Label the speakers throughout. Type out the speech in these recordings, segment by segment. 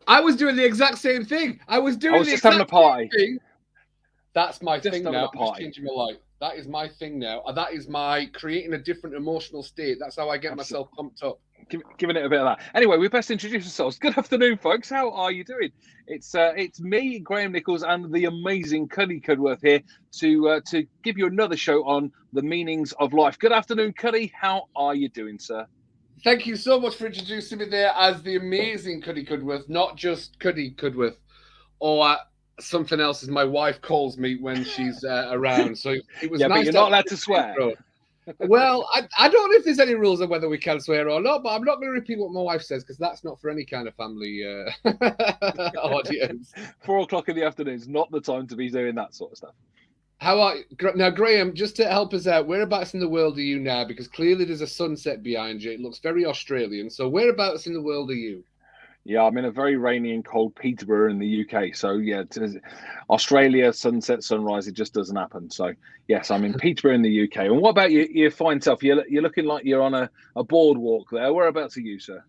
Speaker 1: I was doing the exact same thing. I was
Speaker 2: just having a party.
Speaker 1: Thing. That's my thing now.
Speaker 2: I'm just
Speaker 1: changing my life. That is my thing now. That is my creating a different emotional state. That's how I get myself pumped up.
Speaker 2: Giving it a bit of that. Anyway, we best introduce ourselves. Good afternoon, folks. How are you doing? It's me, Graham Nichols, and the amazing Cuddy Cudworth here to give you another show on the meanings of life. Good afternoon, Cuddy. How are you doing, sir?
Speaker 1: Thank you so much for introducing me there as the amazing Cuddy Cudworth, not just Cuddy Cudworth, or something else as my wife calls me when she's around. So it was nice.
Speaker 2: But you're not allowed to swear.
Speaker 1: Well, I don't know if there's any rules on whether we can swear or not, but I'm not going to repeat what my wife says because that's not for any kind of family audience.
Speaker 2: 4 o'clock in the afternoon is not the time to be doing that sort of stuff.
Speaker 1: How are you? Now, Graham, just to help us out, whereabouts in the world are you now? Because clearly there's a sunset behind you. It looks very Australian. So whereabouts in the world are you?
Speaker 2: Yeah, I'm in a very rainy and cold Peterborough in the UK. So, yeah, Australia, sunset, sunrise, it just doesn't happen. So, yes, I'm in Peterborough in the UK. And what about your fine self? You're looking like you're on a boardwalk there. Whereabouts are you, sir?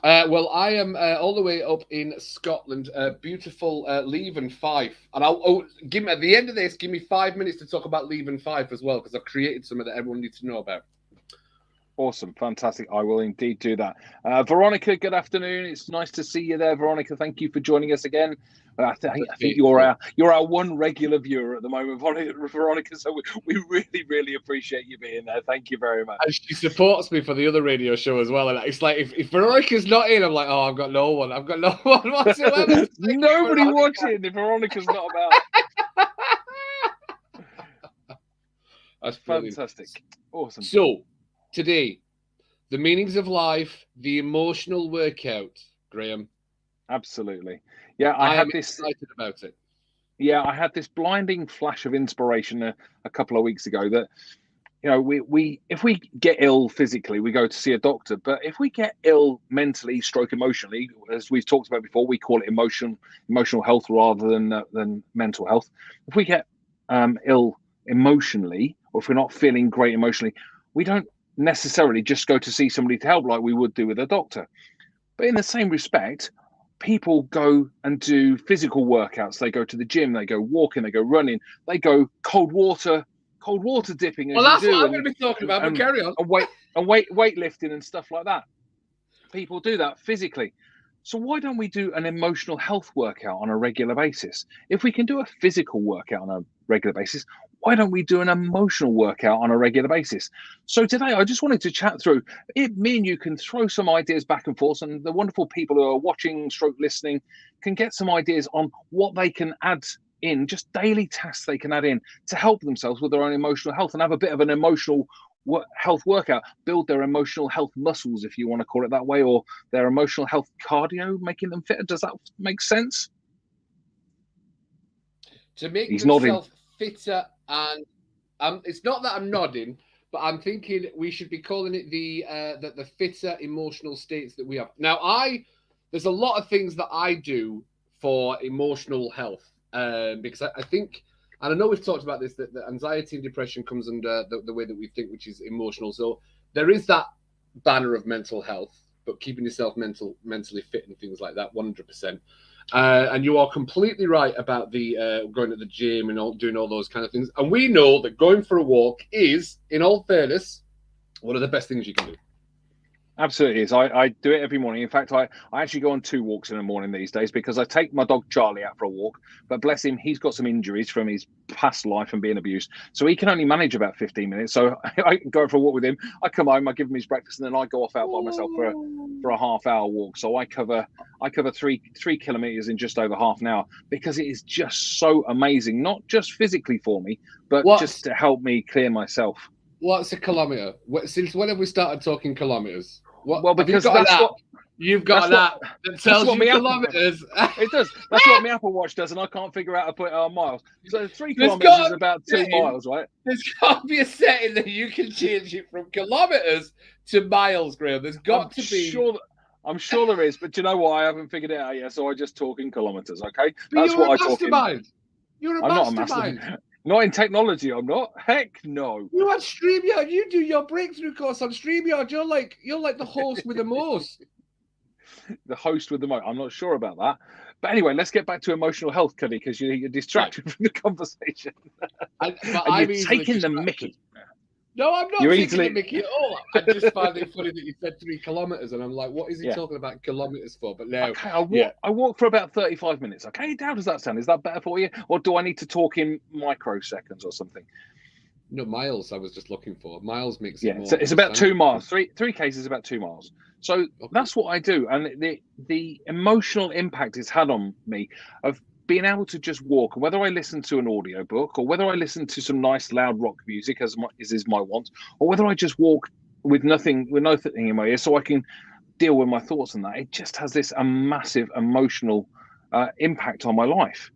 Speaker 1: Well, I am all the way up in Scotland, beautiful Leven Fife. And I'll give me, at the end of this, give me 5 minutes to talk about Leven Fife as well, because I've created something that everyone needs to know about.
Speaker 2: Awesome. Fantastic. I will indeed do that. Veronica, good afternoon. It's nice to see you there, Veronica. Thank you for joining us again. I think you're our one regular viewer at the moment, Veronica. So we really, really appreciate you being there. Thank you very much.
Speaker 1: And she supports me for the other radio show as well. And it's like, if Veronica's not in, I'm like, oh, I've got no one. I've got no one whatsoever.
Speaker 2: Nobody watching if Veronica's not about.
Speaker 1: That's brilliant.
Speaker 2: Fantastic. Awesome.
Speaker 1: So, today, the meanings of life, the emotional workout, Graham.
Speaker 2: Absolutely. Yeah, I had this
Speaker 1: excited about it.
Speaker 2: Yeah, I had this blinding flash of inspiration a couple of weeks ago that, you know, we if we get ill physically, we go to see a doctor. But if we get ill mentally, stroke emotionally, as we've talked about before, we call it emotional health rather than mental health. If we get ill emotionally, or if we're not feeling great emotionally, we don't necessarily just go to see somebody to help like we would do with a doctor. But in the same respect, people go and do physical workouts. They go to the gym, they go walking, they go running, they go cold water dipping.
Speaker 1: Well, that's what I'm going to be talking about, but carry on.
Speaker 2: And weightlifting and stuff like that. People do that physically. So why don't we do an emotional health workout on a regular basis? If we can do a physical workout on a regular basis, why don't we do an emotional workout on a regular basis? So today, I just wanted to chat through it. Me and you can throw some ideas back and forth, and the wonderful people who are watching, listening, can get some ideas on what they can add in, just daily tasks they can add in to help themselves with their own emotional health and have a bit of an emotional health workout, build their emotional health muscles, if you want to call it that way, or their emotional health cardio, making them fitter. Does that make sense?
Speaker 1: To make yourself fitter, and it's not that I'm nodding, but I'm thinking we should be calling it the fitter emotional states that we have. Now, there's a lot of things that I do for emotional health because I think, and I know we've talked about this, that anxiety and depression comes under the way that we think, which is emotional. So there is that banner of mental health, but keeping yourself mentally fit and things like that, 100%. And you are completely right about the going to the gym and doing all those kind of things. And we know that going for a walk is, in all fairness, one of the best things you can do.
Speaker 2: Absolutely is. I do it every morning. In fact, I actually go on 2 walks in the morning these days because I take my dog Charlie out for a walk. But bless him, he's got some injuries from his past life and being abused. So he can only manage about 15 minutes. So I go for a walk with him. I come home, I give him his breakfast, and then I go off out by myself for a half-hour walk. So I cover 3 kilometers in just over half an hour because it is just so amazing, not just physically for me, but just to help me clear myself.
Speaker 1: What's a kilometer? Since when have we started talking kilometers?
Speaker 2: Well, because
Speaker 1: you've got an app that tells you kilometers.
Speaker 2: It does. That's what my Apple Watch does, and I can't figure out how to put it on miles. So 3 kilometers is about 2 miles, right?
Speaker 1: There's got to be a setting that you can change it from kilometers to miles, Graham. There's got to be.
Speaker 2: I'm sure there is, but do you know what? I haven't figured it out yet, so I just talk in kilometers, okay?
Speaker 1: That's what I talk in. You're a mastermind.
Speaker 2: Not in technology, I'm not. Heck no.
Speaker 1: You on StreamYard, you do your breakthrough course on StreamYard. You're like the host with the most.
Speaker 2: the host with the most. I'm not sure about that. But anyway, let's get back to emotional health, Cuddy, because you're distracted from the conversation. And you're taking the mickey.
Speaker 1: No, I'm not taking the mickey at all. I just find it funny that you said 3 kilometers, and I'm like, what is he talking about kilometers for? But now,
Speaker 2: okay, I walk for about 35 minutes. Okay, how does that sound? Is that better for you, or do I need to talk in microseconds or something?
Speaker 1: No, miles. I was just looking for miles. Makes
Speaker 2: it more. So it's about 2 miles. 3 Ks is about 2 miles. So that's what I do, and the emotional impact it's had on me of being able to just walk, whether I listen to an audiobook or whether I listen to some nice loud rock music as is my want, or whether I just walk with nothing in my ear so I can deal with my thoughts and that. It just has this massive emotional impact on my life.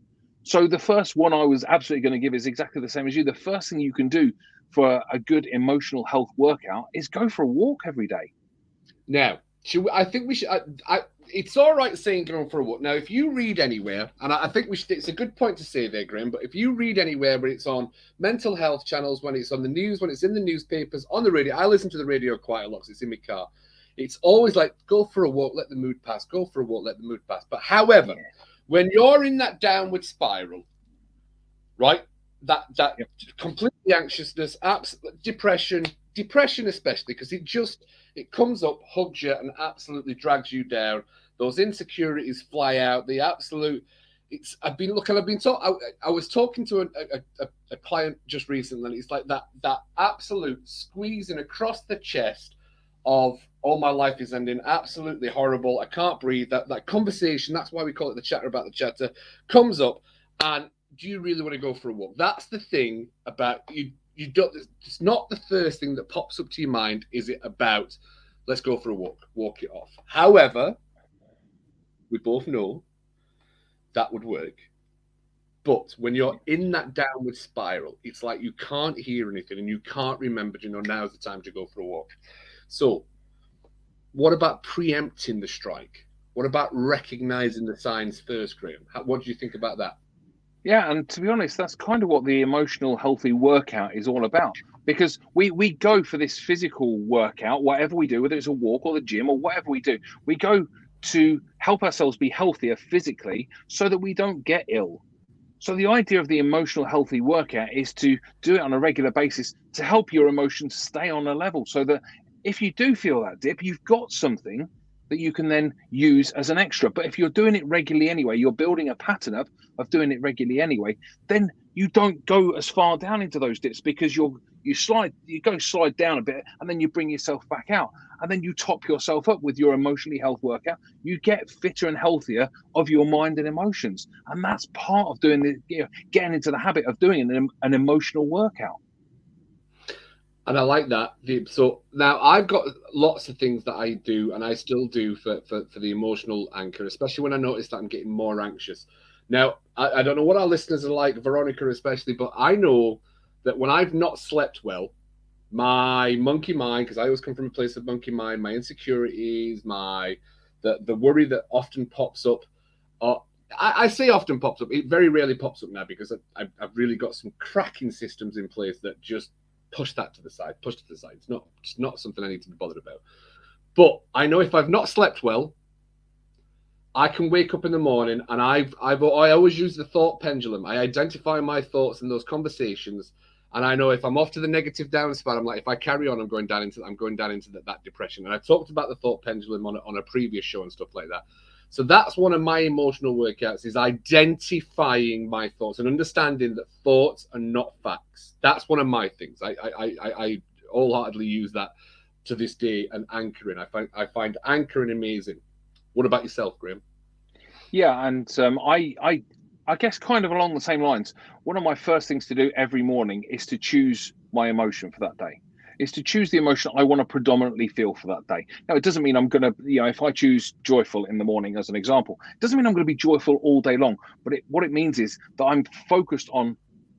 Speaker 2: So the first one I was absolutely going to give is exactly the same as you. The first thing you can do for a good emotional health workout is go for a walk every day.
Speaker 1: Now, I think we should. It's all right saying going for a walk. Now, if you read anywhere, and I think we should, it's a good point to say there, Graham, but if you read anywhere where it's on mental health channels, when it's on the news, when it's in the newspapers, on the radio, I listen to the radio quite a lot because it's in my car. It's always like, go for a walk, let the mood pass, go for a walk, let the mood pass. But however, when you're in that downward spiral, right, that completely anxiousness, depression especially, because it comes up, hugs you, and absolutely drags you down. Those insecurities fly out. I've been talking. I was talking to a client just recently, and it's like that absolute squeezing across the chest of, oh, my life is ending, absolutely horrible, I can't breathe. That conversation, that's why we call it the chatter about the chatter, comes up, and do you really want to go for a walk? That's the thing about you. You don't. It's not the first thing that pops up to your mind. Is it about, let's go for a walk it off? However, we both know that would work. But when you're in that downward spiral, it's like you can't hear anything and you can't remember, now's the time to go for a walk. So what about preempting the strike? What about recognizing the signs first, Graham? What do you think about that?
Speaker 2: Yeah, and to be honest, that's kind of what the emotional healthy workout is all about. Because we go for this physical workout, whatever we do, whether it's a walk or the gym or whatever we do, we go to help ourselves be healthier physically so that we don't get ill. So the idea of the emotional healthy workout is to do it on a regular basis to help your emotions stay on a level so that if you do feel that dip, you've got something that you can then use as an extra. But if you're doing it regularly anyway, you're building a pattern up of doing it regularly anyway, then you don't go as far down into those dips because you slide down a bit and then you bring yourself back out. And then you top yourself up with your emotionally health workout. You get fitter and healthier of your mind and emotions. And that's part of doing getting into the habit of doing an emotional workout.
Speaker 1: And I like that. So now I've got lots of things that I do and I still do for the emotional anchor, especially when I notice that I'm getting more anxious. Now, I don't know what our listeners are like, Veronica especially, but I know that when I've not slept well, my monkey mind, because I always come from a place of monkey mind, my insecurities, the worry that often pops up, I say often pops up, it very rarely pops up now because I've really got some cracking systems in place that just push to the side. It's not something I need to be bothered about. But I know if I've not slept well, I can wake up in the morning and I always use the thought pendulum. I identify my thoughts in those conversations, and I know if I'm off to the negative down spiral, I'm like, if I carry on, I'm going down into that depression. And I talked about the thought pendulum on a previous show and stuff like that. So that's one of my emotional workouts, is identifying my thoughts and understanding that thoughts are not facts. That's one of my things. I wholeheartedly use that to this day, and anchoring. I find anchoring amazing. What about yourself, Graham?
Speaker 2: Yeah, and I guess kind of along the same lines, one of my first things to do every morning is to choose my emotion for that day. Is to choose the emotion I want to predominantly feel for that day. Now, it doesn't mean I'm going to, if I choose joyful in the morning as an example, it doesn't mean I'm going to be joyful all day long. But what it means is that I'm focused on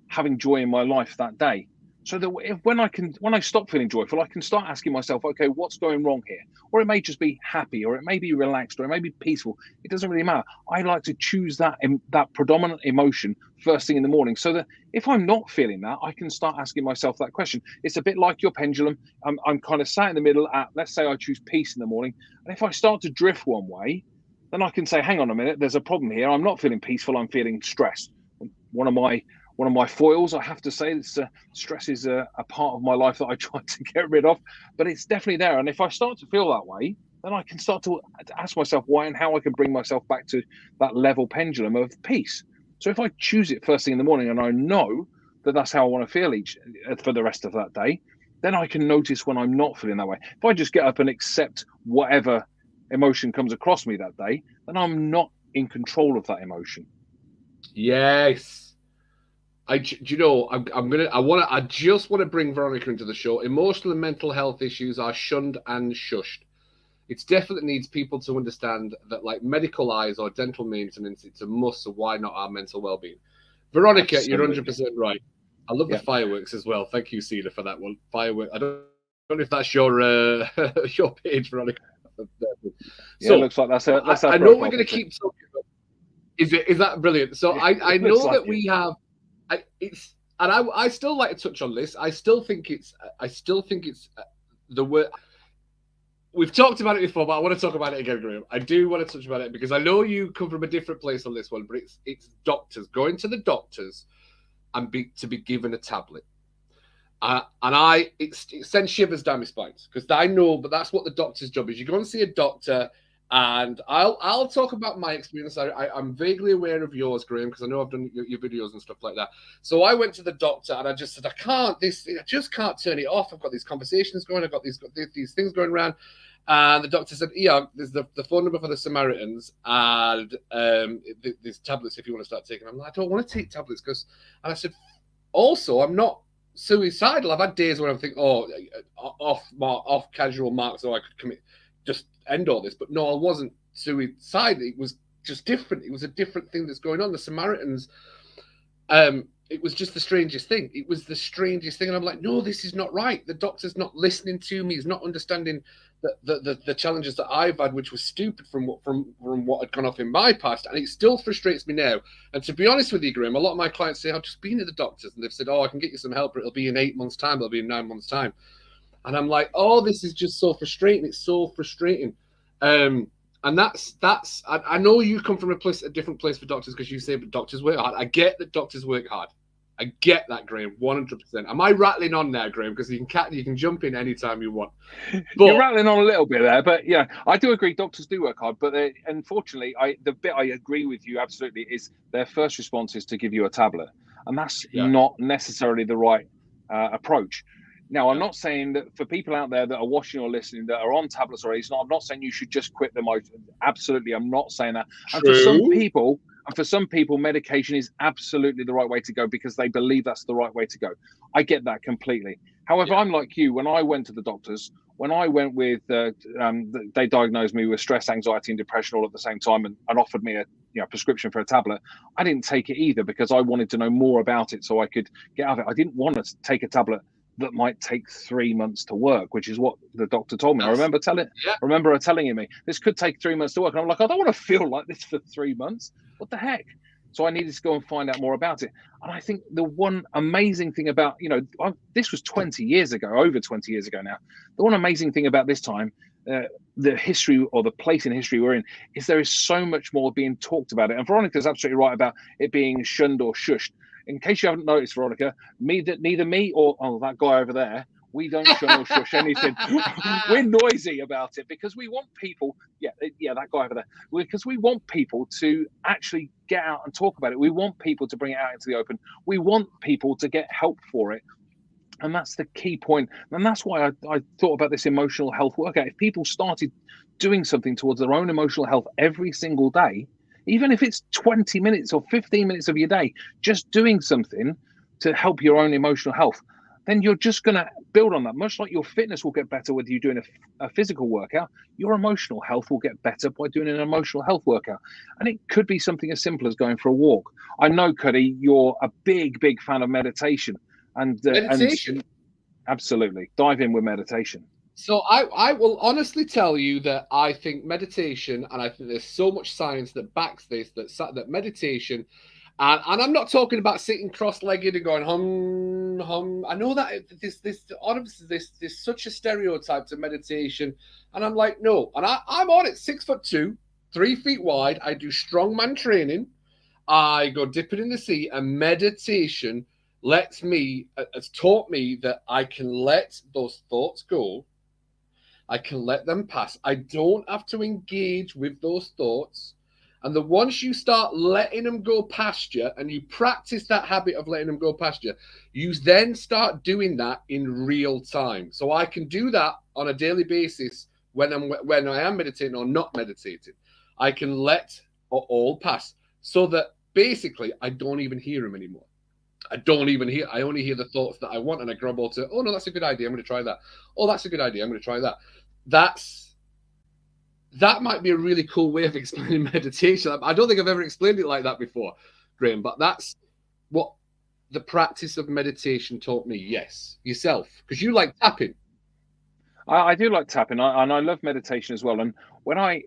Speaker 2: having joy in my life that day. So that when I stop feeling joyful, I can start asking myself, okay, what's going wrong here? Or it may just be happy, or it may be relaxed, or it may be peaceful. It doesn't really matter. I like to choose that predominant emotion first thing in the morning, so that if I'm not feeling that, I can start asking myself that question. It's a bit like your pendulum. I'm kind of sat in the middle at, let's say I choose peace in the morning, and if I start to drift one way, then I can say, hang on a minute, there's a problem here. I'm not feeling peaceful. I'm feeling stressed. One of my foils, I have to say, stress is a part of my life that I try to get rid of, but it's definitely there. And if I start to feel that way, then I can start to ask myself why and how I can bring myself back to that level pendulum of peace. So if I choose it first thing in the morning and I know that that's how I want to feel for the rest of that day, then I can notice when I'm not feeling that way. If I just get up and accept whatever emotion comes across me that day, then I'm not in control of that emotion.
Speaker 1: Yes. I just want to bring Veronica into the show. Emotional and mental health issues are shunned and shushed. It definitely needs people to understand that, like medical eyes or dental maintenance, it's a must. So why not our mental well-being? Veronica, Absolutely. You're 100% right. I love the fireworks as well. Thank you, Cedar, for that one. Fireworks. I don't know if that's your your page, Veronica.
Speaker 2: So it looks like that's
Speaker 1: I know we're going to keep talking about. Is that brilliant? So I know that we have. I still like to touch on this. I still think it's the word. We've talked about it before, but I want to talk about it again, Graham. I do want to touch about it because I know you come from a different place on this one, but it's doctors going to the doctors and be given a tablet. It sends shivers down my spine because I know, but that's what the doctor's job is. You go and see a doctor. And I'll talk about my experience. I'm vaguely aware of yours, Graham, because I know I've done your videos and stuff like that. So I went to the doctor and I just said, I just can't turn it off. I've got these conversations going. I've got these things going around. And the doctor said, yeah, there's the phone number for the Samaritans and there's tablets if you want to start taking them. I'm like, I don't want to take tablets and I said, also, I'm not suicidal. I've had days where I'm thinking, off casual marks, so I could just end all this. But no, I wasn't suicidal. It was just different. It was a different thing that's going on. The Samaritans, it was just the strangest thing. It was the strangest thing. And I'm like, no, this is not right. The doctor's not listening to me. He's not understanding the challenges that I've had, which was stupid from what had gone off in my past. And it still frustrates me now. And to be honest with you, Graham, a lot of my clients say, I've just been to the doctors. And they've said, I can get you some help, but it'll be in 8 months' time. It'll be in 9 months' time. And I'm like, this is just so frustrating. It's so frustrating. And that's I know you come from a different place for doctors because you say doctors work hard. I get that doctors work hard. I get that, Graham, 100%. Am I rattling on there, Graham? Because you can jump in anytime you want.
Speaker 2: But you're rattling on a little bit there, but yeah, I do agree. Doctors do work hard, but unfortunately, the bit I agree with you absolutely is their first response is to give you a tablet, and that's not necessarily the right approach. Now, I'm not saying that for people out there that are watching or listening that are on tablets already, I'm not saying you should just quit them. Absolutely, I'm not saying that. And for some people, medication is absolutely the right way to go because they believe that's the right way to go. I get that completely. However, I'm like you. When I went to the doctors, when I went with, they diagnosed me with stress, anxiety, and depression all at the same time, and offered me a prescription for a tablet. I didn't take it either because I wanted to know more about it so I could get out of it. I didn't want to take a tablet that might take 3 months to work, which is what the doctor told me. I remember her telling me this could take 3 months to work. And I'm like, I don't want to feel like this for 3 months. What the heck? So I needed to go and find out more about it. And I think the one amazing thing about, this was 20 years ago, over 20 years ago now. The one amazing thing about this time, the history or the place in history we're in, is there is so much more being talked about it. And Veronica's absolutely right about it being shunned or shushed. In case you haven't noticed, Veronica, neither me or that guy over there, we don't shun or shush anything. We're noisy about it because we want people, that guy over there, because we want people to actually get out and talk about it. We want people to bring it out into the open. We want people to get help for it. And that's the key point. And that's why I thought about this emotional health workout. If people started doing something towards their own emotional health every single day, even if it's 20 minutes or 15 minutes of your day, just doing something to help your own emotional health, then you're just going to build on that. Much like your fitness will get better with you doing a physical workout, your emotional health will get better by doing an emotional health workout. And it could be something as simple as going for a walk. I know, Cuddy, you're a big, big fan of meditation. and
Speaker 1: Meditation.
Speaker 2: Absolutely, dive in with meditation.
Speaker 1: So I will honestly tell you that I think meditation, and I think there's so much science that backs this, that meditation, and I'm not talking about sitting cross-legged and going hum hum. I know that honestly there's such a stereotype to meditation, and I'm like, no, and I'm on it, 6'2", 3 feet wide. I do strongman training. I go dipping in the sea, and meditation has taught me that I can let those thoughts go. I can let them pass. I don't have to engage with those thoughts. And once you start letting them go past you, and you practice that habit of letting them go past you, you then start doing that in real time. So I can do that on a daily basis when I am meditating or not meditating. I can let all pass, so that basically I don't even hear them anymore. I only hear the thoughts that I want, and I grab onto, oh no, that's a good idea, I'm going to try that. Oh, that's a good idea, I'm going to try that. That might be a really cool way of explaining meditation. I don't think I've ever explained it like that before, Graham, but that's what the practice of meditation taught me. Yes, yourself, because you like tapping.
Speaker 2: I do like tapping, and I love meditation as well. And when I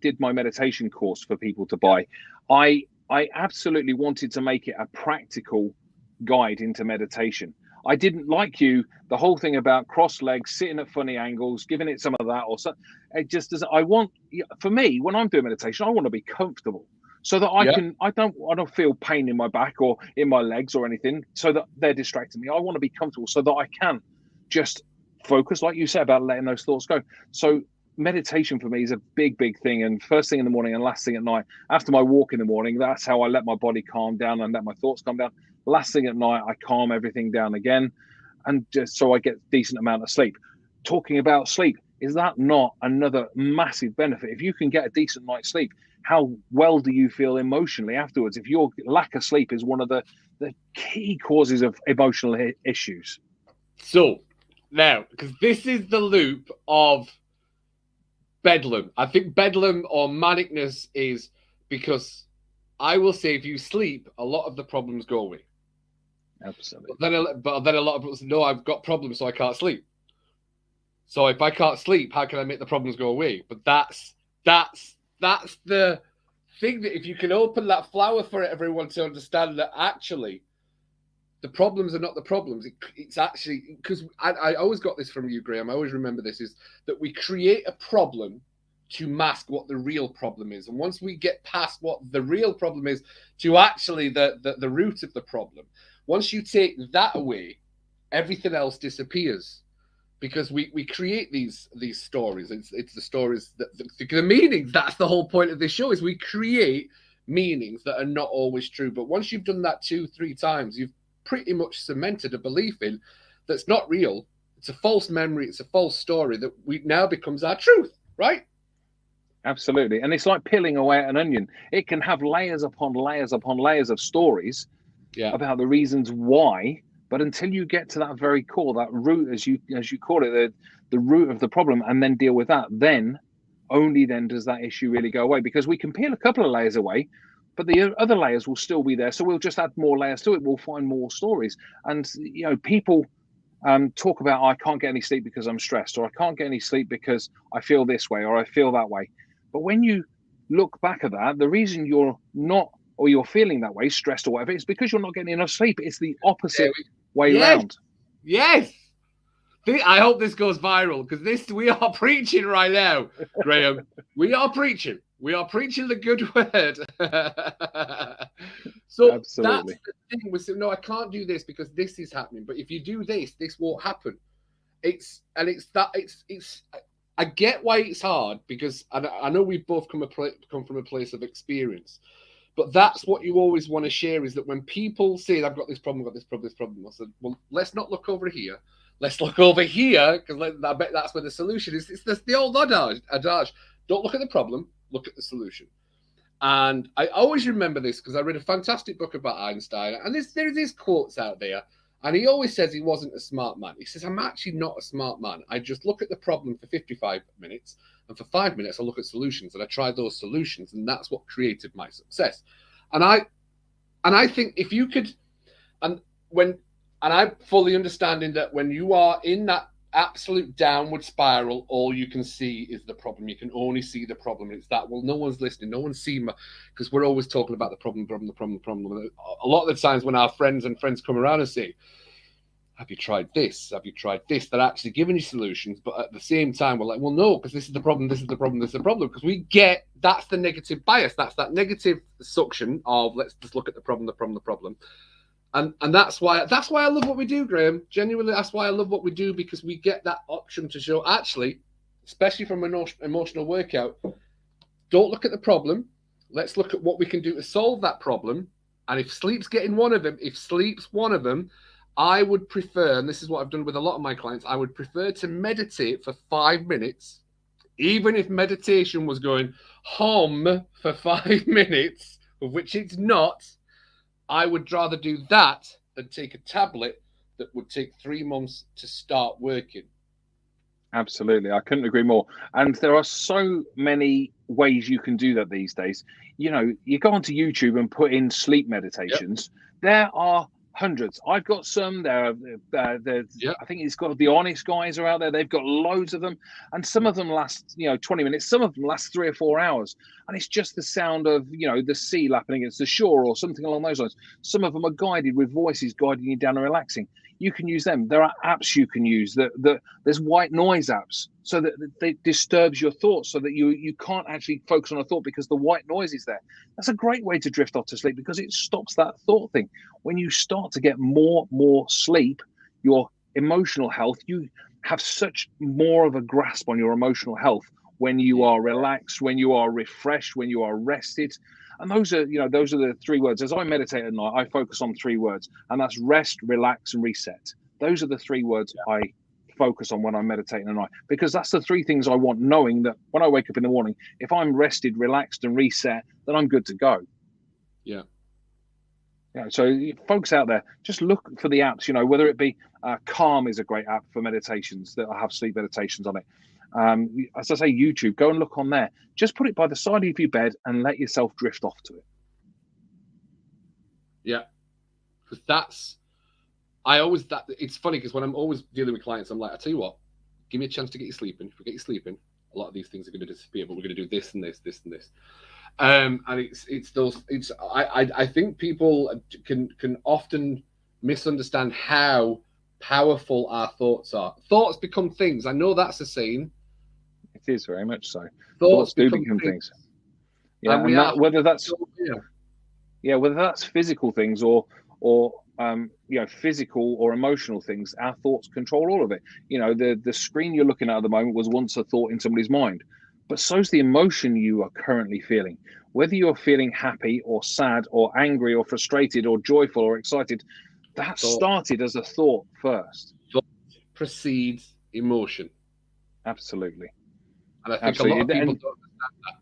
Speaker 2: did my meditation course for people to buy, I absolutely wanted to make it a practical guide into meditation. I didn't, like you, the whole thing about cross legs, sitting at funny angles, giving it some of that, or so. It just doesn't. For me, when I'm doing meditation, I want to be comfortable, so that I don't feel pain in my back or in my legs or anything, so that they're distracting me. I want to be comfortable so that I can just focus, like you said, about letting those thoughts go. So meditation for me is a big thing, and first thing in the morning and last thing at night. After my walk in the morning, that's how I let my body calm down and let my thoughts calm down. Last thing at night, I calm everything down again, and just so I get a decent amount of sleep. Talking about sleep, is that not another massive benefit? If you can get a decent night's sleep, how well do you feel emotionally afterwards? If your lack of sleep is one of the key causes of emotional issues.
Speaker 1: So now, because this is the loop of bedlam. I think bedlam or manicness is because I will say if you sleep, a lot of the problems go away.
Speaker 2: Absolutely.
Speaker 1: But then a lot of people say, no, I've got problems, so I can't sleep. So if I can't sleep, how can I make the problems go away? But that's the thing, that if you can open that flower for everyone to understand that actually the problems are not the problems. It's actually, because I always got this from you, Graham. I always remember this, is that we create a problem to mask what the real problem is. And once we get past what the real problem is to actually the root of the problem, once you take that away, everything else disappears. Because we create these stories. It's the stories, the meanings. That's the whole point of this show, is we create meanings that are not always true. But once you've done that 2-3 times, you've pretty much cemented a belief in that's not real. It's a false memory. It's a false story that now becomes our truth, right?
Speaker 2: Absolutely. And it's like peeling away at an onion. It can have layers upon layers upon layers of stories about the reasons why. But until you get to that very core, that root, as you call it, the root of the problem, and then deal with that, then only then does that issue really go away. Because we can peel a couple of layers away, but the other layers will still be there. So we'll just add more layers to it. We'll find more stories. And, people talk about, I can't get any sleep because I'm stressed, or I can't get any sleep because I feel this way, or I feel that way. But when you look back at that, the reason you're not, or you're feeling that way, stressed or whatever, it's because you're not getting enough sleep. It's the opposite way round.
Speaker 1: Yes. I hope this goes viral, because we are preaching right now, Graham. We are preaching. We are preaching the good word. So absolutely. That's the thing. We say, no, I can't do this because this is happening. But if you do this, this won't happen. I get why it's hard, because I know we've both come from a place of experience. But that's what you always want to share, is that when people say, I've got this problem, I said, well, let's not look over here. Let's look over here, because I bet that's where the solution is. It's the old adage. Don't look at the problem, look at the solution. And I always remember this because I read a fantastic book about Einstein. And there are these quotes out there. And he always says he wasn't a smart man. He says, I'm actually not a smart man. I just look at the problem for 55 minutes. And for 5 minutes, I look at solutions. And I try those solutions. And that's what created my success. And I think if you could, and when And I'm fully understanding that when you are in that absolute downward spiral, all you can see is the problem. You can only see the problem. It's that, well, no one's listening. No one's seeing, because we're always talking about the problem. A lot of the times when our friends come around and say, have you tried this? Have you tried this? They're actually giving you solutions. But at the same time, we're like, well, no, because this is the problem. This is the problem. This is the problem. Because we get, that's the negative bias. That's that negative suction of, let's just look at the problem. And that's why I love what we do, Graham. Genuinely, that's why I love what we do, because we get that option to show, actually, especially from an emotional workout, don't look at the problem. Let's look at what we can do to solve that problem. And if sleep's one of them, I would prefer, and this is what I've done with a lot of my clients, I would prefer to meditate for 5 minutes, even if meditation was going hum for 5 minutes, of which it's not. I would rather do that than take a tablet that would take 3 months to start working.
Speaker 2: Absolutely. I couldn't agree more. And there are so many ways you can do that these days. You know, you go onto YouTube and put in sleep meditations. Yep. There are hundreds. I've got some. There's
Speaker 1: yep.
Speaker 2: I think it's got the Honest guys are out there. They've got loads of them, and some of them last 20 minutes. Some of them last 3 or 4 hours, and it's just the sound of the sea lapping against the shore or something along those lines. Some of them are guided with voices guiding you down and relaxing. You can use them. There are apps you can use. There's white noise apps, so that it disturbs your thoughts, so that you can't actually focus on a thought because the white noise is there. That's a great way to drift off to sleep, because it stops that thought thing. When you start to get more sleep, your emotional health, you have such more of a grasp on your emotional health when you are relaxed, when you are refreshed, when you are rested. And those are the 3 words. As I meditate at night, I focus on 3 words, and that's rest, relax, and reset. Those are the 3 words I focus on when I'm meditating at night, because that's the 3 things I want, knowing that when I wake up in the morning, if I'm rested, relaxed, and reset, then I'm good to go.
Speaker 1: Yeah.
Speaker 2: Yeah. So folks out there, just look for the apps, whether it be Calm is a great app for meditations that have sleep meditations on it. As I say, YouTube, go and look on there. Just put it by the side of your bed and let yourself drift off to it.
Speaker 1: Yeah. Because it's funny, because when I'm always dealing with clients, I'm like, I tell you what, give me a chance to get you sleeping. If we get you sleeping, a lot of these things are going to disappear, but we're going to do this and this, this and this. And I think people can often misunderstand how powerful our thoughts are. Thoughts become things. I know that's a saying.
Speaker 2: It is very much so.
Speaker 1: Thoughts
Speaker 2: do become things. Yeah, and whether that's physical things or physical or emotional things, our thoughts control all of it. The screen you're looking at the moment was once a thought in somebody's mind, but so's the emotion you are currently feeling. Whether you're feeling happy or sad or angry or frustrated or joyful or excited, that started as a thought first.
Speaker 1: Thought precedes emotion.
Speaker 2: Absolutely.
Speaker 1: And I think a lot of people don't understand that.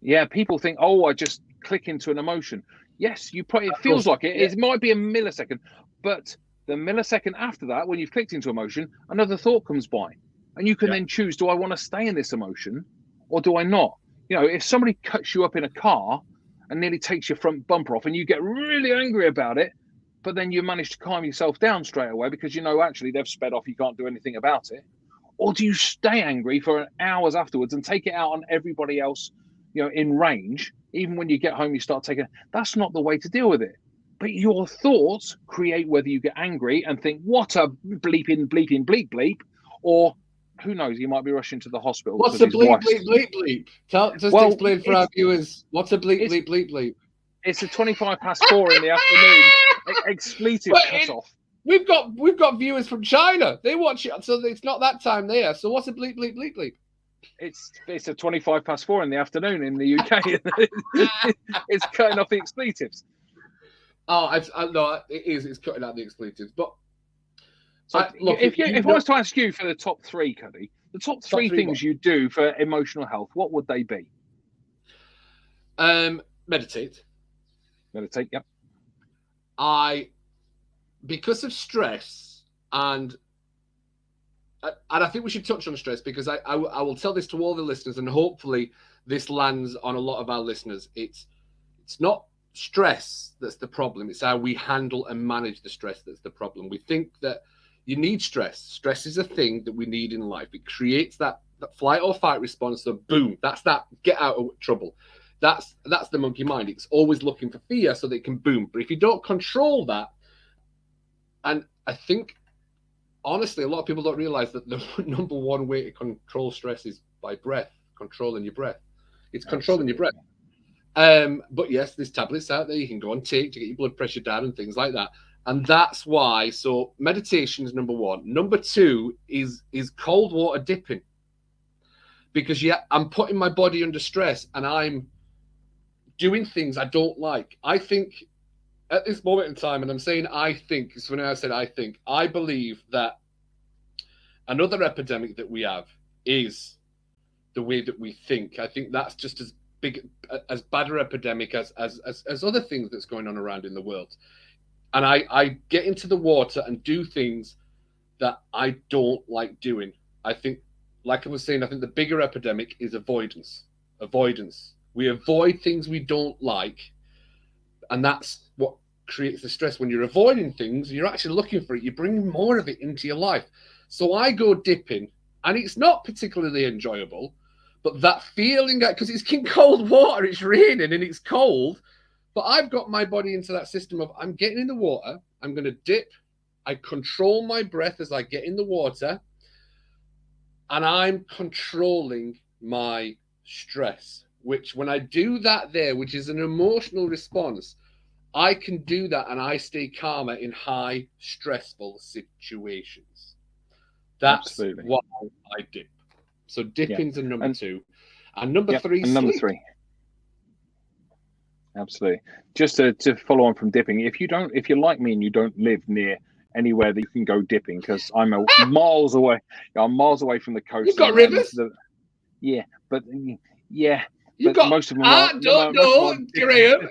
Speaker 2: Yeah, people think, I just click into an emotion. Yes, it feels like it. Yeah. It might be a millisecond, but the millisecond after that, when you've clicked into emotion, another thought comes by. And you can then choose, do I want to stay in this emotion or do I not? If somebody cuts you up in a car and nearly takes your front bumper off and you get really angry about it, but then you manage to calm yourself down straight away because actually they've sped off, you can't do anything about it. Or do you stay angry for hours afterwards and take it out on everybody else, in range? Even when you get home, you start taking. That's not the way to deal with it. But your thoughts create whether you get angry and think, what a bleeping, bleep, bleep, or who knows, you might be rushing to the hospital.
Speaker 1: What's a bleep, bleep? Explain for our viewers. What's a bleep, bleep?
Speaker 2: It's a 4:25 in the afternoon. Expletive cut off.
Speaker 1: We've got viewers from China. They watch it, so it's not that time there. So what's a bleep, bleep?
Speaker 2: It's a 4:25 in the afternoon in the UK. It's cutting off the expletives.
Speaker 1: No, it is. It's cutting out the expletives. But
Speaker 2: if I was to ask you for the top 3, Cuddy, the top three things you do for emotional health, what would they be?
Speaker 1: Meditate.
Speaker 2: Meditate. Yep.
Speaker 1: Because of stress, and I think we should touch on stress, because I will tell this to all the listeners, and hopefully this lands on a lot of our listeners. It's not stress that's the problem. It's how we handle and manage the stress that's the problem. We think that you need stress. Stress is a thing that we need in life. It creates that flight or fight response. So boom, that's that get out of trouble. That's the monkey mind. It's always looking for fear so that it can boom. But if you don't control that, and I think, honestly, a lot of people don't realize that the number one way to control stress is by breath, controlling your breath. It's controlling your breath. But yes, there's tablets out there you can go and take to get your blood pressure down and things like that. And that's why, so meditation is number one. Number two is cold water dipping. Because I'm putting my body under stress and I'm doing things I don't like. I think at this moment in time, and I'm saying I think, it's when I said I believe that another epidemic that we have is the way that we think. I think that's just as bad an epidemic as other things that's going on around in the world. And I get into the water and do things that I don't like doing. I think, like I was saying, I think the bigger epidemic is avoidance. We avoid things we don't like, and that's what creates the stress. When you're avoiding things, you're actually looking for it. You're bringing more of it into your life. So I go dipping, and it's not particularly enjoyable, but that feeling, because it's in cold water, it's raining and it's cold, but I've got my body into that system of I'm getting in the water, I'm going to dip, I control my breath as I get in the water, and I'm controlling my stress, which when I do that there, which is an emotional response, I can do that and I stay calmer in high stressful situations. That's Absolutely. Why I dip. So dipping's a number two. And number three,
Speaker 2: and number three. Absolutely. Just to follow on from dipping, if you're like me and you don't live near anywhere that you can go dipping, because I'm miles away. I'm miles away from the coast.
Speaker 1: You've got rivers?
Speaker 2: But
Speaker 1: most of them are. Don't know, Graham.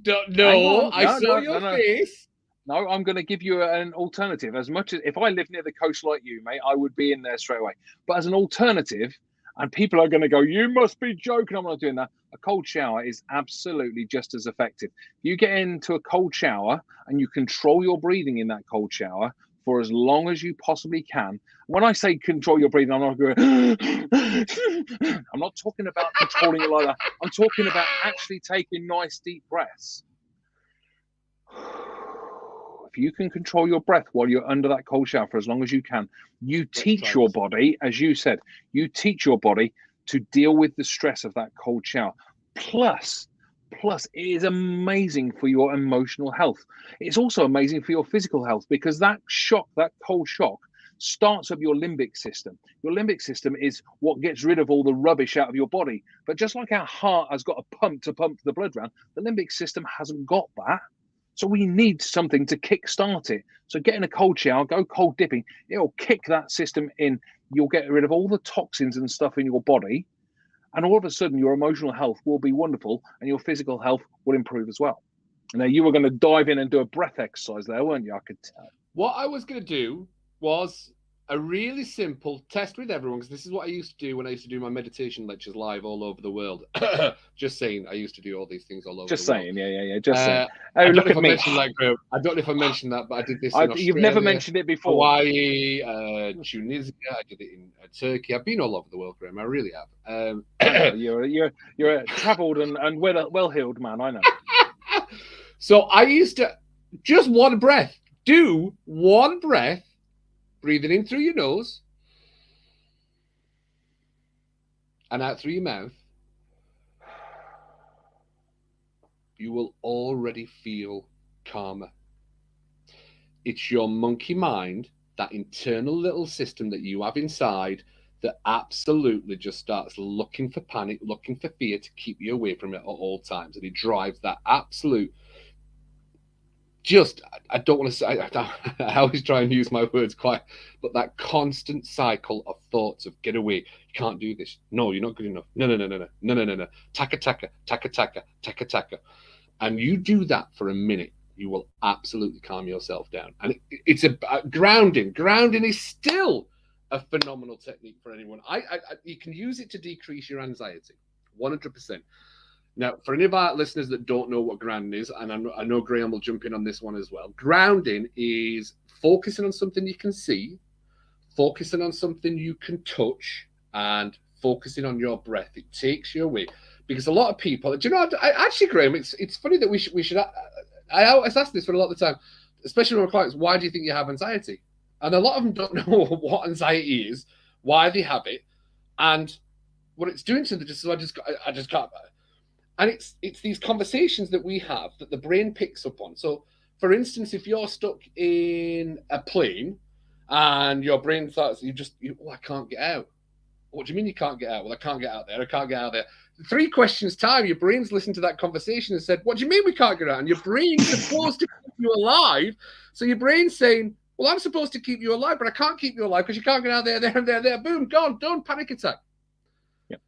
Speaker 1: Don't know. I saw your face.
Speaker 2: No, I'm going to give you an alternative. As much as if I lived near the coast like you, mate, I would be in there straight away. But as an alternative, and people are going to go, you must be joking. I'm not doing that. A cold shower is absolutely just as effective. You get into a cold shower and you control your breathing in that cold shower for as long as you possibly can. When I say control your breathing, I'm not going, I'm not talking about controlling it like that. I'm talking about actually taking nice deep breaths. If you can control your breath while you're under that cold shower for as long as you can, you teach your body, as you said, you teach your body to deal with the stress of that cold shower. Plus, it is amazing for your emotional health. It's also amazing for your physical health, because that cold shock, starts up your limbic system. Your limbic system is what gets rid of all the rubbish out of your body. But just like our heart has got a pump to pump the blood around, the limbic system hasn't got that. So we need something to kickstart it. So get in a cold shower, go cold dipping. It'll kick that system in. You'll get rid of all the toxins and stuff in your body. And all of a sudden, your emotional health will be wonderful and your physical health will improve as well. Now, you were going to dive in and do a breath exercise there, weren't you? I could tell.
Speaker 1: What I was going to do was a really simple test with everyone, because this is what I used to do when I used to do my meditation lectures live all over the world. Just saying, I used to do all these things all over the world. Just saying.
Speaker 2: Oh, look at me.
Speaker 1: I don't know if I mentioned that, but I did this in Australia,
Speaker 2: you've never mentioned it before.
Speaker 1: Hawaii, Tunisia, I did it in Turkey. I've been all over the world, Graham. I really have.
Speaker 2: You're a travelled and well-heeled man, I know.
Speaker 1: So I used to just one breath. Do one breath. Breathing in through your nose and out through your mouth, you will already feel calmer. It's your monkey mind, that internal little system that you have inside, that absolutely just starts looking for panic, looking for fear to keep you away from it at all times. And it drives that absolute... I don't want to say, I always try and use my words quite, but that constant cycle of thoughts of get away, you can't do this. No, you're not good enough. No. Taka. And you do that for a minute, you will absolutely calm yourself down. And it's a grounding. Grounding is still a phenomenal technique for anyone. You can use it to decrease your anxiety, 100%. Now, for any of our listeners that don't know what grounding is, and I know Graham will jump in on this one as well, grounding is focusing on something you can see, focusing on something you can touch, and focusing on your breath. It takes you away. Because a lot of people, do you know, actually, Graham, it's funny that we should. I always ask this for a lot of the time, especially with my clients, why do you think you have anxiety? And a lot of them don't know what anxiety is, why they have it, and what it's doing to them. I just can't. And it's these conversations that we have that the brain picks up on. So, for instance, if you're stuck in a plane and your brain starts, I can't get out. What do you mean you can't get out? Well, I can't get out there. I can't get out there. 3 questions time, your brain's listened to that conversation and said, what do you mean we can't get out? And your brain's supposed to keep you alive. So your brain's saying, well, I'm supposed to keep you alive, but I can't keep you alive because you can't get out there, there. Boom, gone, done, panic attack.
Speaker 2: Yep.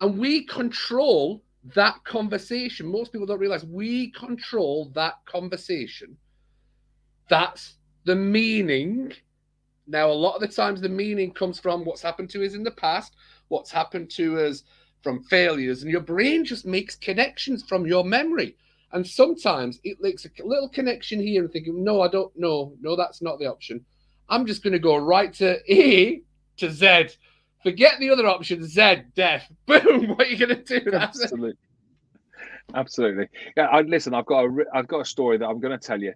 Speaker 1: And we control that conversation. Most people don't realize we control that conversation. That's the meaning. Now, a lot of the times the meaning comes from what's happened to us in the past, what's happened to us from failures, and your brain just makes connections from your memory. And sometimes it makes a little connection here and thinking, no, I don't know. No, that's not the option. I'm just going to go right to A to Z. Forget the other option, Z, death. Boom, what are you going to do?
Speaker 2: Absolutely. Absolutely. Yeah, listen, I've got a story that I'm going to tell you.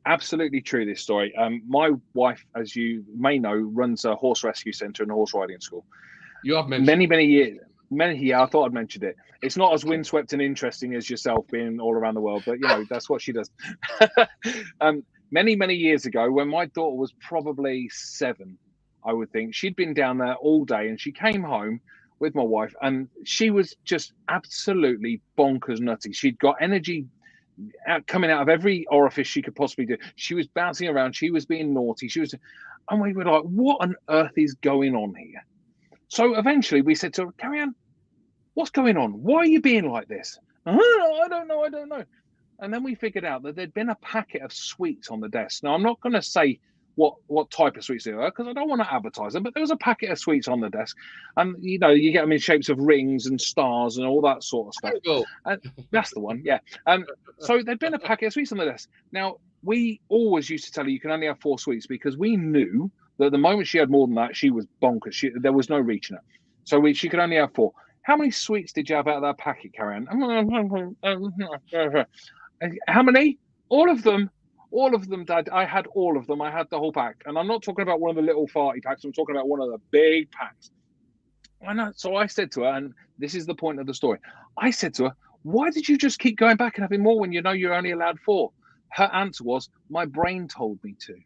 Speaker 2: Absolutely true, this story. My wife, as you may know, runs a horse rescue centre and a horse riding school.
Speaker 1: You have mentioned
Speaker 2: many years. I thought I'd mentioned it. It's not as windswept and interesting as yourself being all around the world, but that's what she does. Many years ago, when my daughter was probably 7, I would think, she'd been down there all day, and she came home with my wife, and she was just absolutely bonkers nutty. She'd got energy coming out of every orifice she could possibly do. She was bouncing around. She was being naughty. And we were like, what on earth is going on here? So eventually we said to her, Carrie Ann, what's going on? Why are you being like this? I don't know. And then we figured out that there'd been a packet of sweets on the desk. Now, I'm not going to say what type of sweets they were, because I don't want to advertise them, but there was a packet of sweets on the desk, and you get them in shapes of rings and stars and all that sort of stuff. And that's the one, yeah. So there'd been a packet of sweets on the desk. Now, we always used to tell her you can only have 4 sweets, because we knew that the moment she had more than that, she was bonkers. There was no reaching her. So she could only have 4. How many sweets did you have out of that packet, Carrie Ann? How many? All of them. All of them, Dad. I had all of them. I had the whole pack. And I'm not talking about one of the little farty packs. I'm talking about one of the big packs. I know. So I said to her, and this is the point of the story, I said to her, why did you just keep going back and having more when you know you're only allowed 4? Her answer was, my brain told me to.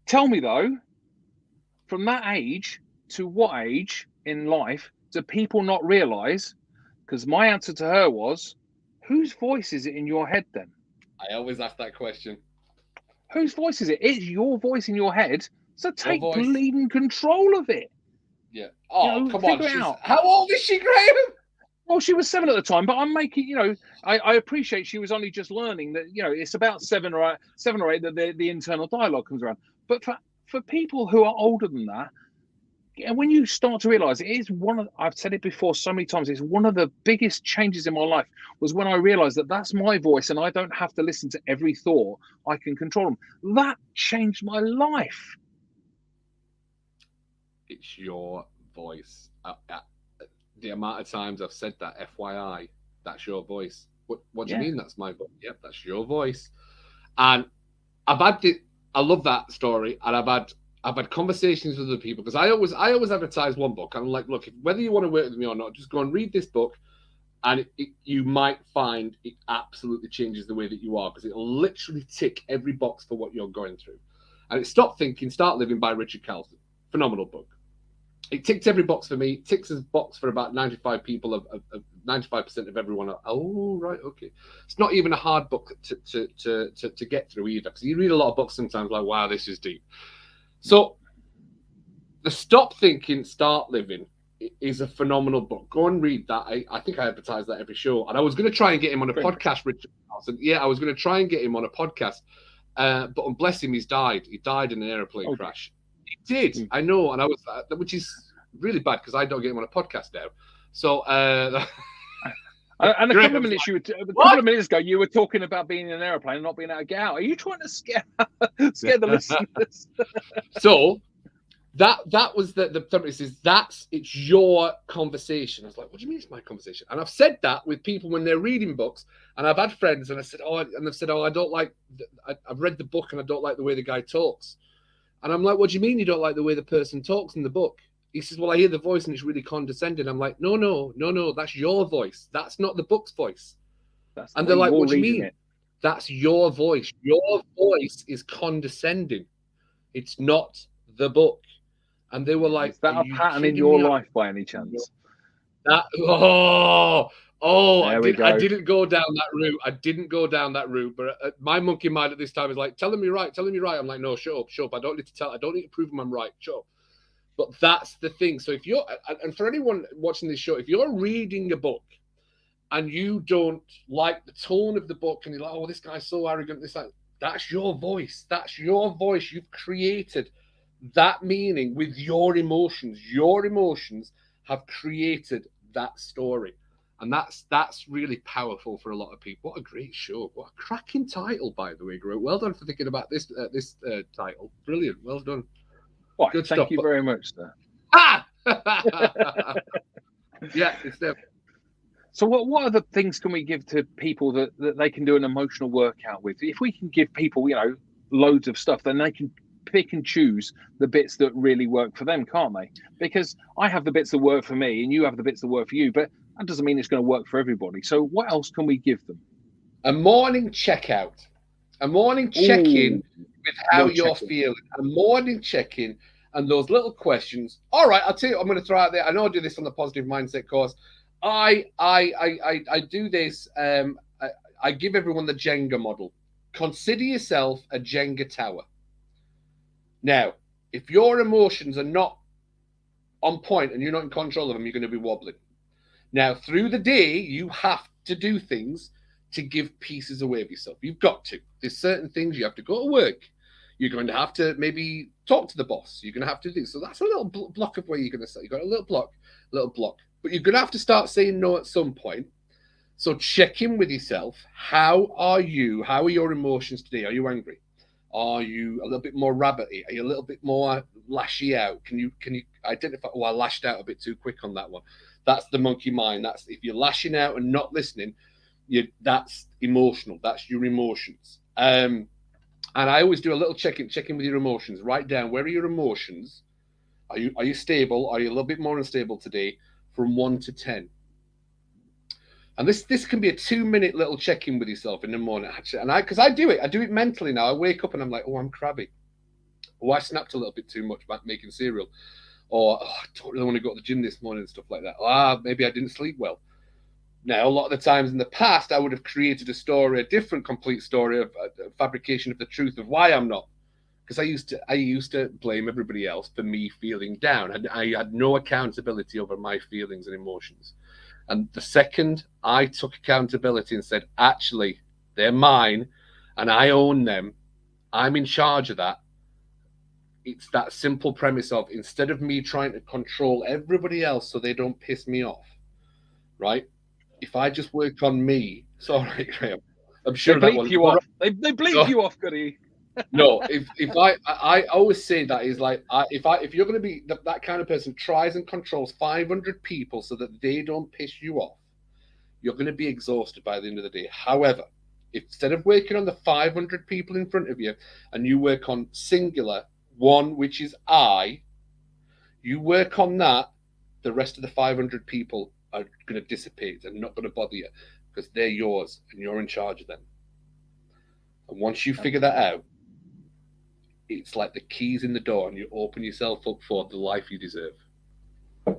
Speaker 2: Tell me, though, from that age to what age in life do people not realize? Because my answer to her was, whose voice is it in your head then?
Speaker 1: I always ask that question.
Speaker 2: Whose voice is it? It's your voice in your head. So take bleeding control of it.
Speaker 1: Yeah. Oh, come on. How old is she, Graham?
Speaker 2: Well, she was 7 at the time, but I'm making, I appreciate she was only just learning that, it's about 7 or 8 that the internal dialogue comes around. But for people who are older than that, and when you start to realize it is I've said it before so many times, it's one of the biggest changes in my life was when I realized that that's my voice and I don't have to listen to every thought. I can control them. That changed my life.
Speaker 1: It's your voice. The amount of times I've said that, FYI, that's your voice. What do you mean that's my voice? Yep, that's your voice. And I love that story, and I've had conversations with other people, because I always advertise one book. I'm like, look, whether you want to work with me or not, just go and read this book, and you might find it absolutely changes the way that you are, because it'll literally tick every box for what you're going through. And it's Stop Thinking, Start Living by Richard Carlson. Phenomenal book. It ticked every box for me. It ticks a box for about 95 people of 95% of everyone. Oh, right, okay. It's not even a hard book to get through either, because you read a lot of books sometimes like, wow, this is deep. So the Stop Thinking, Start Living is a phenomenal book. Go and read that. I think I advertise that every show. And I was going to try and get him on a podcast, Richard Carlson. Yeah, I was going to try and get him on a podcast. But bless him, he's died. He died in an airplane crash. He did, I know. And I was, which is really bad, because I don't get him on a podcast now. So,
Speaker 2: and a couple of minutes ago, you were talking about being in an aeroplane and not being able to get out. Are you trying to scare the listeners?
Speaker 1: So that was the premise is it's your conversation. I was like, what do you mean it's my conversation? And I've said that with people when they're reading books, and I've had friends and I said, I don't like, I've read the book and I don't like the way the guy talks. And I'm like, what do you mean you don't like the way the person talks in the book? He says, well, I hear the voice and it's really condescending. I'm like, no, that's your voice. That's not the book's voice. And they're like, what do you mean? That's your voice. Your voice is condescending. It's not the book. And they were like,
Speaker 2: is that a pattern in your life by any chance?
Speaker 1: I didn't go down that route. But my monkey mind at this time is like, telling me right. I'm like, no, shut up. I don't need to prove them I'm right. Shut up. But that's the thing. So if you're, and for anyone watching this show, if you're reading a book and you don't like the tone of the book and you're like, oh, this guy's so arrogant, that's your voice. That's your voice. You've created that meaning with your emotions. Your emotions have created that story. And that's really powerful for a lot of people. What a great show. What a cracking title, by the way, Groot. Well done for thinking about this title. Brilliant. Well done.
Speaker 2: Good stuff. Thank you very much, sir.
Speaker 1: Yeah, it's there.
Speaker 2: So what other things can we give to people that they can do an emotional workout with? If we can give people, loads of stuff, then they can pick and choose the bits that really work for them, can't they? Because I have the bits that work for me and you have the bits that work for you, but that doesn't mean it's going to work for everybody. So what else can we give them?
Speaker 1: A morning checkout. A morning check-in with how you're feeling. A morning check-in and those little questions. All right, I'll tell you, I'm going to throw out there. I know I do this on the Positive Mindset course. I do this. I give everyone the Jenga model. Consider yourself a Jenga tower. Now, if your emotions are not on point and you're not in control of them, you're going to be wobbling. Now, through the day, you have to do things to give pieces away of yourself. You've got to. There's certain things you have to go to work. You're going to have to maybe talk to the boss. You're going to have to do. So that's a little block of where you're going to say. You've got a little block. But you're going to have to start saying no at some point. So check in with yourself. How are you? How are your emotions today? Are you angry? Are you a little bit more rabbity? Are you a little bit more lashy out? Can you identify? Oh, I lashed out a bit too quick on that one. That's the monkey mind. That's if you're lashing out and not listening, that's emotional. That's your emotions. And I always do a little check in with your emotions. Write down, where are your emotions? Are you stable? Are you a little bit more unstable today? From 1 to 10. And this can be a 2-minute little check-in with yourself in the morning. And because I do it mentally now. I wake up and I'm like, oh, I'm crabby. Oh, I snapped a little bit too much about making cereal. Or, I don't really want to go to the gym this morning and stuff like that. Maybe I didn't sleep well. Now, a lot of the times in the past, I would have created a different complete story of a fabrication of the truth of why I'm not. Because I used to blame everybody else for me feeling down. I had no accountability over my feelings and emotions. And the second I took accountability and said, actually, they're mine and I own them, I'm in charge of that. It's that simple premise of, instead of me trying to control everybody else so they don't piss me off, right? If I just work on me, sorry, Graham, I'm sure
Speaker 2: they bleep you off. They bleep you off, Goody.
Speaker 1: No, if I always say that is like, if you're going to be that kind of person, tries and controls 500 people so that they don't piss you off, you're going to be exhausted by the end of the day. However, instead of working on the 500 people in front of you and you work on singular one, which is you work on that, the rest of the 500 people are going to dissipate and not going to bother you because they're yours and you're in charge of them. And once you figure that out, it's like the keys in the door and you open yourself up for the life you deserve.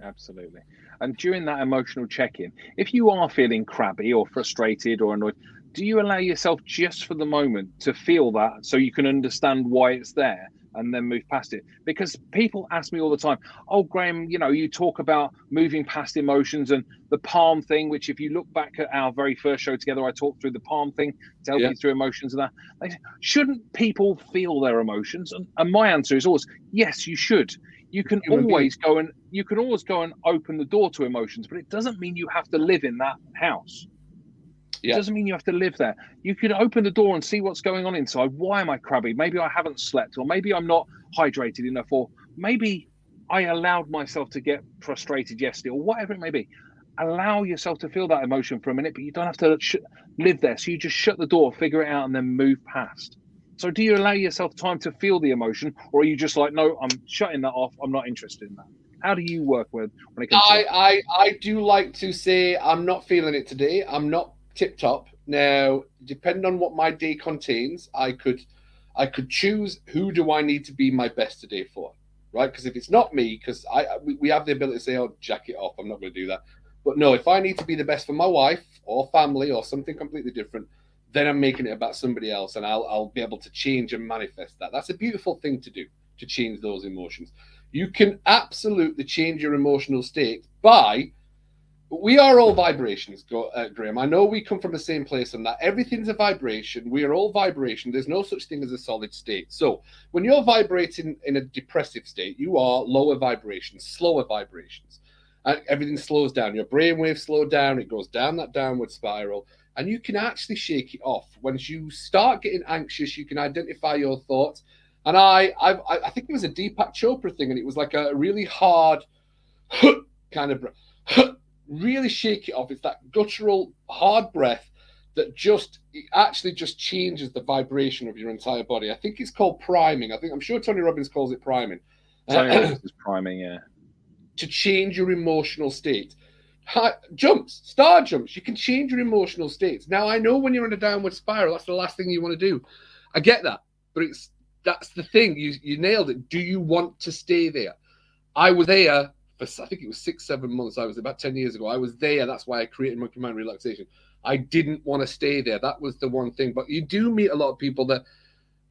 Speaker 2: Absolutely. And during that emotional check-in, if you are feeling crabby or frustrated or annoyed, do you allow yourself just for the moment to feel that so you can understand why it's there and then move past it. Because people ask me all the time, oh, Graham, you talk about moving past emotions and the palm thing, which if you look back at our very first show together, I talked through the palm thing to help you through emotions and that. They say, shouldn't people feel their emotions? And my answer is always, yes, you should. You can always go and open the door to emotions, but it doesn't mean you have to live in that house. It doesn't mean you have to live there. You can open the door and see what's going on inside. Why am I crabby? Maybe I haven't slept, or maybe I'm not hydrated enough, or maybe I allowed myself to get frustrated yesterday, or whatever it may be. Allow yourself to feel that emotion for a minute, but you don't have to live there. So you just shut the door, figure it out, and then move past. So do you allow yourself time to feel the emotion, or are you just like, no, I'm shutting that off. I'm not interested in that. How do you work when it comes to
Speaker 1: I do like to say I'm not feeling it today. I'm not tip top. Now, depending on what my day contains, I could choose who do I need to be my best today for, right? Because if it's not me, because we have the ability to say, oh, jack it off, I'm not going to do that. But no, if I need to be the best for my wife or family or something completely different, then I'm making it about somebody else, and I'll be able to change and manifest that. That's a beautiful thing to do, to change those emotions. You can absolutely change your emotional state by. We are all vibrations, Graham. I know we come from the same place and that everything's a vibration. We are all vibration. There's no such thing as a solid state. So when you're vibrating in a depressive state, you are lower vibrations, slower vibrations. And everything slows down. Your brainwaves slow down. It goes down that downward spiral. And you can actually shake it off. Once you start getting anxious, you can identify your thoughts. And I think it was a Deepak Chopra thing, and it was like a really hard kind of really shake it off. It's that guttural, hard breath that actually changes the vibration of your entire body. I think it's called priming. I'm sure Tony Robbins calls it priming.
Speaker 2: Tony Robbins is priming, yeah.
Speaker 1: To change your emotional state. Star jumps. You can change your emotional states. Now, I know when you're in a downward spiral, that's the last thing you want to do. I get that, but that's the thing. You nailed it. Do you want to stay there? I was there. I think it was 6-7 months. I was about 10 years ago. I was there. That's why I created Monkey Mind Relaxation. I didn't want to stay there. That was the one thing. But you do meet a lot of people that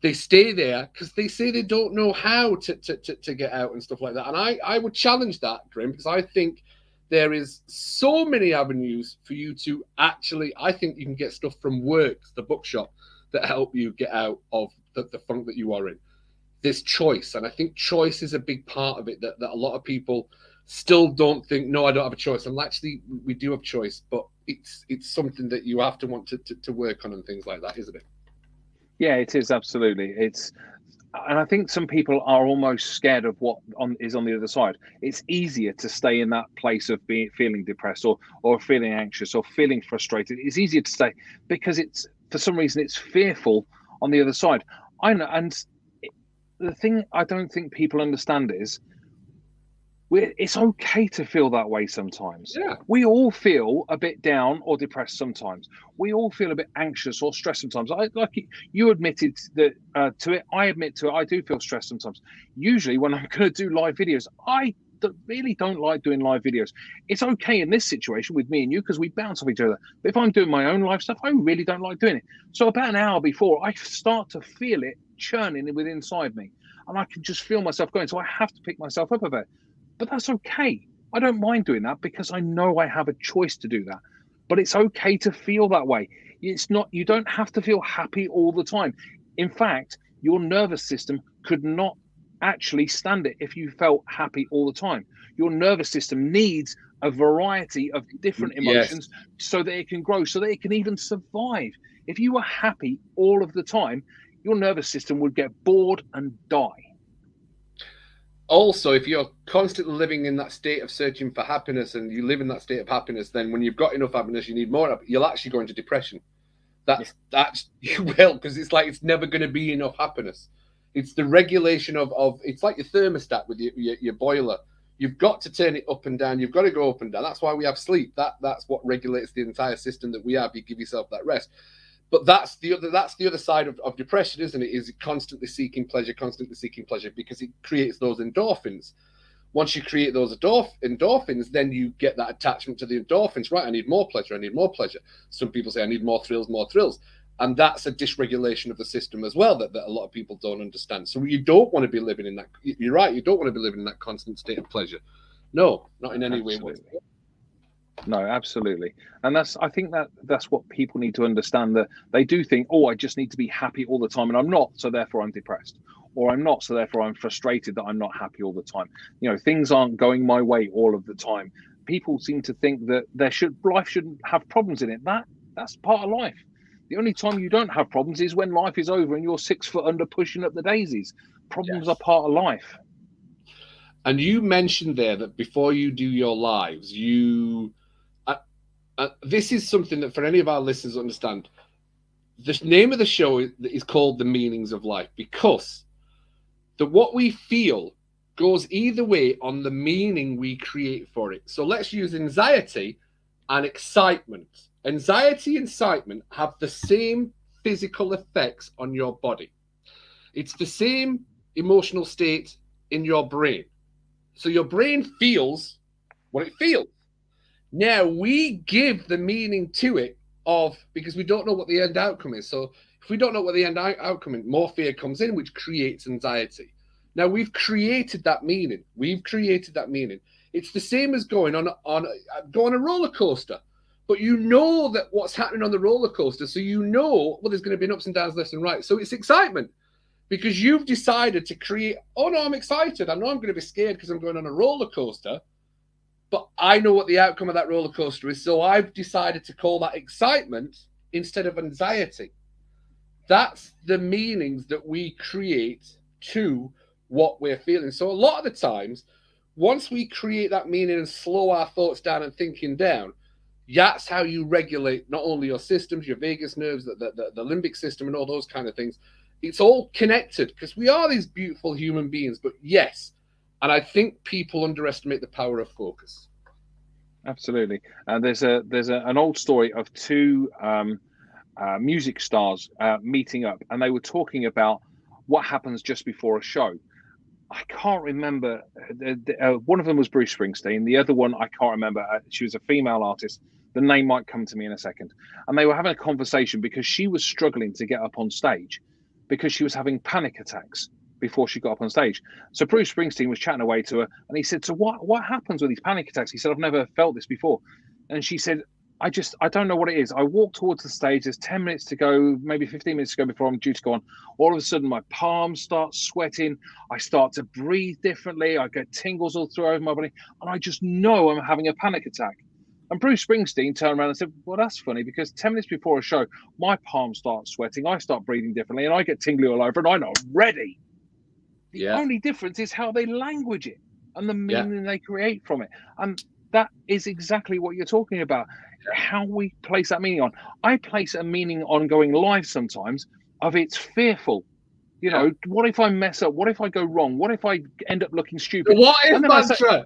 Speaker 1: they stay there because they say they don't know how to get out and stuff like that. And I would challenge that, Grim, because I think there is so many avenues for you to actually. I think you can get stuff from Works, the bookshop, that help you get out of the funk that you are in. There's choice, and I think choice is a big part of it that a lot of people still don't think, no, I don't have a choice. And actually, we do have choice, but it's something that you have to want to work on and things like that, isn't it?
Speaker 2: Yeah, it is, absolutely. And I think some people are almost scared of what is on the other side. It's easier to stay in that place of feeling depressed or feeling anxious or feeling frustrated. It's easier to stay because for some reason it's fearful on the other side. I know, and the thing I don't think people understand is it's okay to feel that way sometimes.
Speaker 1: Yeah.
Speaker 2: We all feel a bit down or depressed sometimes. We all feel a bit anxious or stressed sometimes. You admitted that to it. I admit to it. I do feel stressed sometimes. Usually when I'm going to do live videos, I really don't like doing live videos. It's okay in this situation with me and you because we bounce off each other. But if I'm doing my own live stuff, I really don't like doing it. So about an hour before, I start to feel it churning within inside me. And I can just feel myself going. So I have to pick myself up a bit. But that's okay. I don't mind doing that because I know I have a choice to do that. But it's okay to feel that way. You don't have to feel happy all the time. In fact, your nervous system could not actually stand it if you felt happy all the time. Your nervous system needs a variety of different emotions so that it can grow, so that it can even survive. If you were happy all of the time, your nervous system would get bored and die.
Speaker 1: Also, if you're constantly living in that state of searching for happiness and you live in that state of happiness, then when you've got enough happiness, you need more. You'll actually go into depression. That's you will, because it's like it's never going to be enough happiness. It's the regulation of it's like your thermostat with your boiler. You've got to turn it up and down. You've got to go up and down. That's why we have sleep. That's what regulates the entire system that we have. You give yourself that rest. But that's the other side of depression, isn't it? Is constantly seeking pleasure, because it creates those endorphins. Once you create those endorphins, then you get that attachment to the endorphins. Right, I need more pleasure. Some people say I need more thrills. And that's a dysregulation of the system as well that a lot of people don't understand. So you don't want to be living in that. You're right. You don't want to be living in that constant state of pleasure. No, not in any way whatsoever.
Speaker 2: No, absolutely. And I think that's what people need to understand, that they do think, oh, I just need to be happy all the time, and I'm not, so therefore I'm depressed, or I'm not, so therefore I'm frustrated that I'm not happy all the time. Things aren't going my way all of the time. People seem to think that life shouldn't have problems in it. That's part of life. The only time you don't have problems is when life is over and you're 6 foot under pushing up the daisies. Problems are part of life.
Speaker 1: And you mentioned there that before you do your lives, this is something that for any of our listeners understand. The name of the show is called The Meanings of Life, because what we feel goes either way on the meaning we create for it. So let's use anxiety and excitement. Anxiety and excitement have the same physical effects on your body. It's the same emotional state in your brain. So your brain feels what it feels. Now we give the meaning to it because we don't know what the end outcome is. So if we don't know what the end outcome is, more fear comes in, which creates anxiety. Now we've created that meaning. It's the same as going on a roller coaster. But you know that what's happening on the roller coaster, so there's going to be ups and downs left and right. So it's excitement, because you've decided to create, oh no, I'm excited. I know I'm going to be scared because I'm going on a roller coaster, but I know what the outcome of that roller coaster is. So I've decided to call that excitement instead of anxiety. That's the meanings that we create to what we're feeling. So a lot of the times, once we create that meaning and slow our thoughts down and thinking down, that's how you regulate not only your systems, your vagus nerves, the limbic system, and all those kind of things. It's all connected, because we are these beautiful human beings. But yes, and I think people underestimate the power of focus.
Speaker 2: Absolutely. There's an old story of two music stars meeting up, and they were talking about what happens just before a show. I can't remember. One of them was Bruce Springsteen. The other one, I can't remember. She was a female artist. The name might come to me in a second. And they were having a conversation because she was struggling to get up on stage because she was having panic attacks before she got up on stage. So Bruce Springsteen was chatting away to her, and he said, so what happens with these panic attacks? He said, I've never felt this before. And she said, I don't know what it is. I walk towards the stage. There's 10 minutes to go, maybe 15 minutes to go before I'm due to go on. All of a sudden, my palms start sweating. I start to breathe differently. I get tingles all through over my body. And I just know I'm having a panic attack. And Bruce Springsteen turned around and said, well, that's funny, because 10 minutes before a show, my palms start sweating. I start breathing differently, and I get tingly all over, and I'm not ready. The only difference is how they language it and the meaning they create from it. And that is exactly what you're talking about. How we place that meaning on. I place a meaning on going live sometimes of it's fearful. What if I mess up? What if I go wrong? What if I end up looking stupid?
Speaker 1: What if mantra?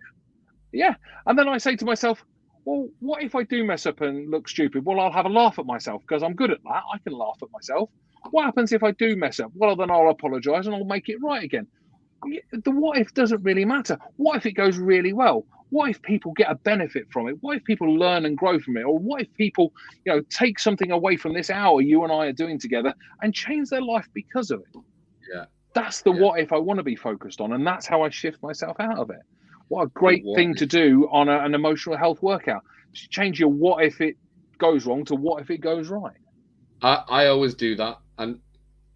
Speaker 2: And then I say to myself, well, what if I do mess up and look stupid? Well, I'll have a laugh at myself because I'm good at that. I can laugh at myself. What happens if I do mess up? Well, then I'll apologize and I'll make it right again. The what if doesn't really matter. What if it goes really well? What if people get a benefit from it? What if people learn and grow from it? Or what if people, take something away from this hour you and I are doing together and change their life because of it?
Speaker 1: Yeah.
Speaker 2: That's the what if I want to be focused on. And that's how I shift myself out of it. What a great thing to do on an emotional health workout. Just change your what if it goes wrong to what if it goes right.
Speaker 1: I always do that. And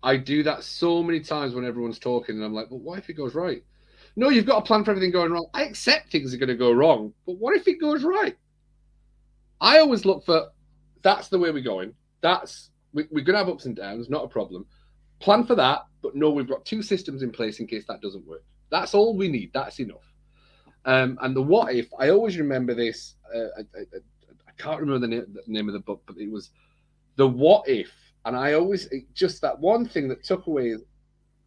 Speaker 1: I do that so many times when everyone's talking, and I'm like, well, what if it goes right? No, you've got a plan for everything going wrong. I accept things are going to go wrong, but what if it goes right? I always look for, that's the way we're going. We're going to have ups and downs, not a problem. Plan for that, but no, we've got 2 systems in place in case that doesn't work. That's all we need. That's enough. And the what if, I always remember this. I can't remember the name of the book, but it was the what if. And I always, just that one thing that took away,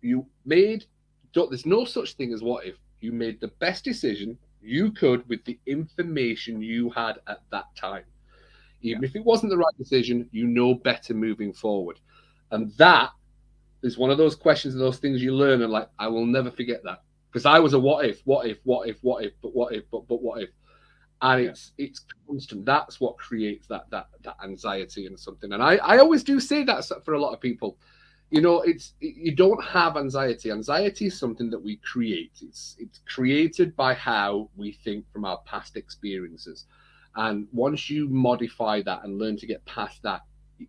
Speaker 1: there's no such thing as what if. You made the best decision you could with the information you had at that time. Even if it wasn't the right decision, you know better moving forward. And that is one of those questions and those things you learn, and I will never forget that. Because I was a what if, but what if. and it's constant. That's what creates that anxiety and something. And I always do say that for a lot of people. You don't have anxiety. Anxiety is something that we create. It's created by how we think from our past experiences. And once you modify that and learn to get past that,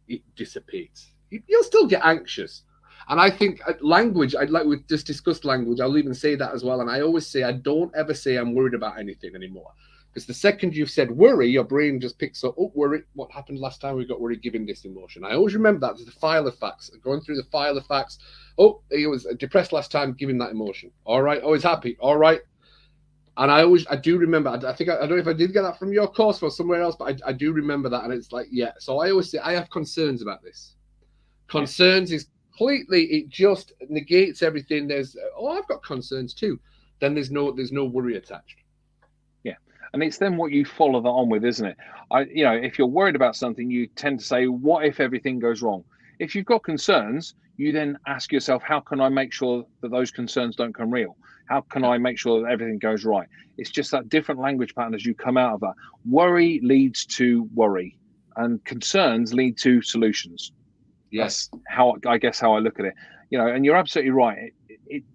Speaker 1: it dissipates. You'll still get anxious. And I think language, we just discussed language. I'll even say that as well. And I always say, I don't ever say I'm worried about anything anymore. Because the second you've said worry, your brain just picks up, worry, what happened last time we got worried, giving this emotion. I always remember that. There's the file of facts. Going through the file of facts. He was depressed last time, giving that emotion. All right. He's happy. All right. And I do remember, I don't know if I did get that from your course or somewhere else, but I do remember that. And it's like, yeah. So I always say, I have concerns about this. Concerns is completely, it just negates everything. I've got concerns too. Then there's no worry attached.
Speaker 2: And it's then what you follow that on with, isn't it? If you're worried about something, you tend to say, what if everything goes wrong? If you've got concerns, you then ask yourself, how can I make sure that those concerns don't come real? How can I make sure that everything goes right? It's just that different language pattern as you come out of that. Worry leads to worry, and concerns lead to solutions. Yes. That's how I look at it. And you're absolutely right.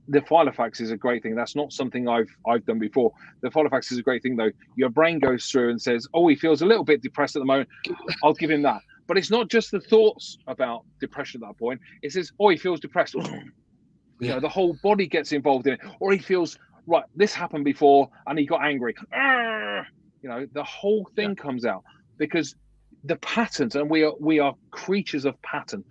Speaker 2: The file of facts is a great thing. That's not something I've done before. The file of facts is a great thing, though. Your brain goes through and says, he feels a little bit depressed at the moment. I'll give him that. But it's not just the thoughts about depression at that point. It says, he feels depressed. The whole body gets involved in it. Or he feels, right, this happened before and he got angry. The whole thing comes out because the patterns, and we are creatures of pattern.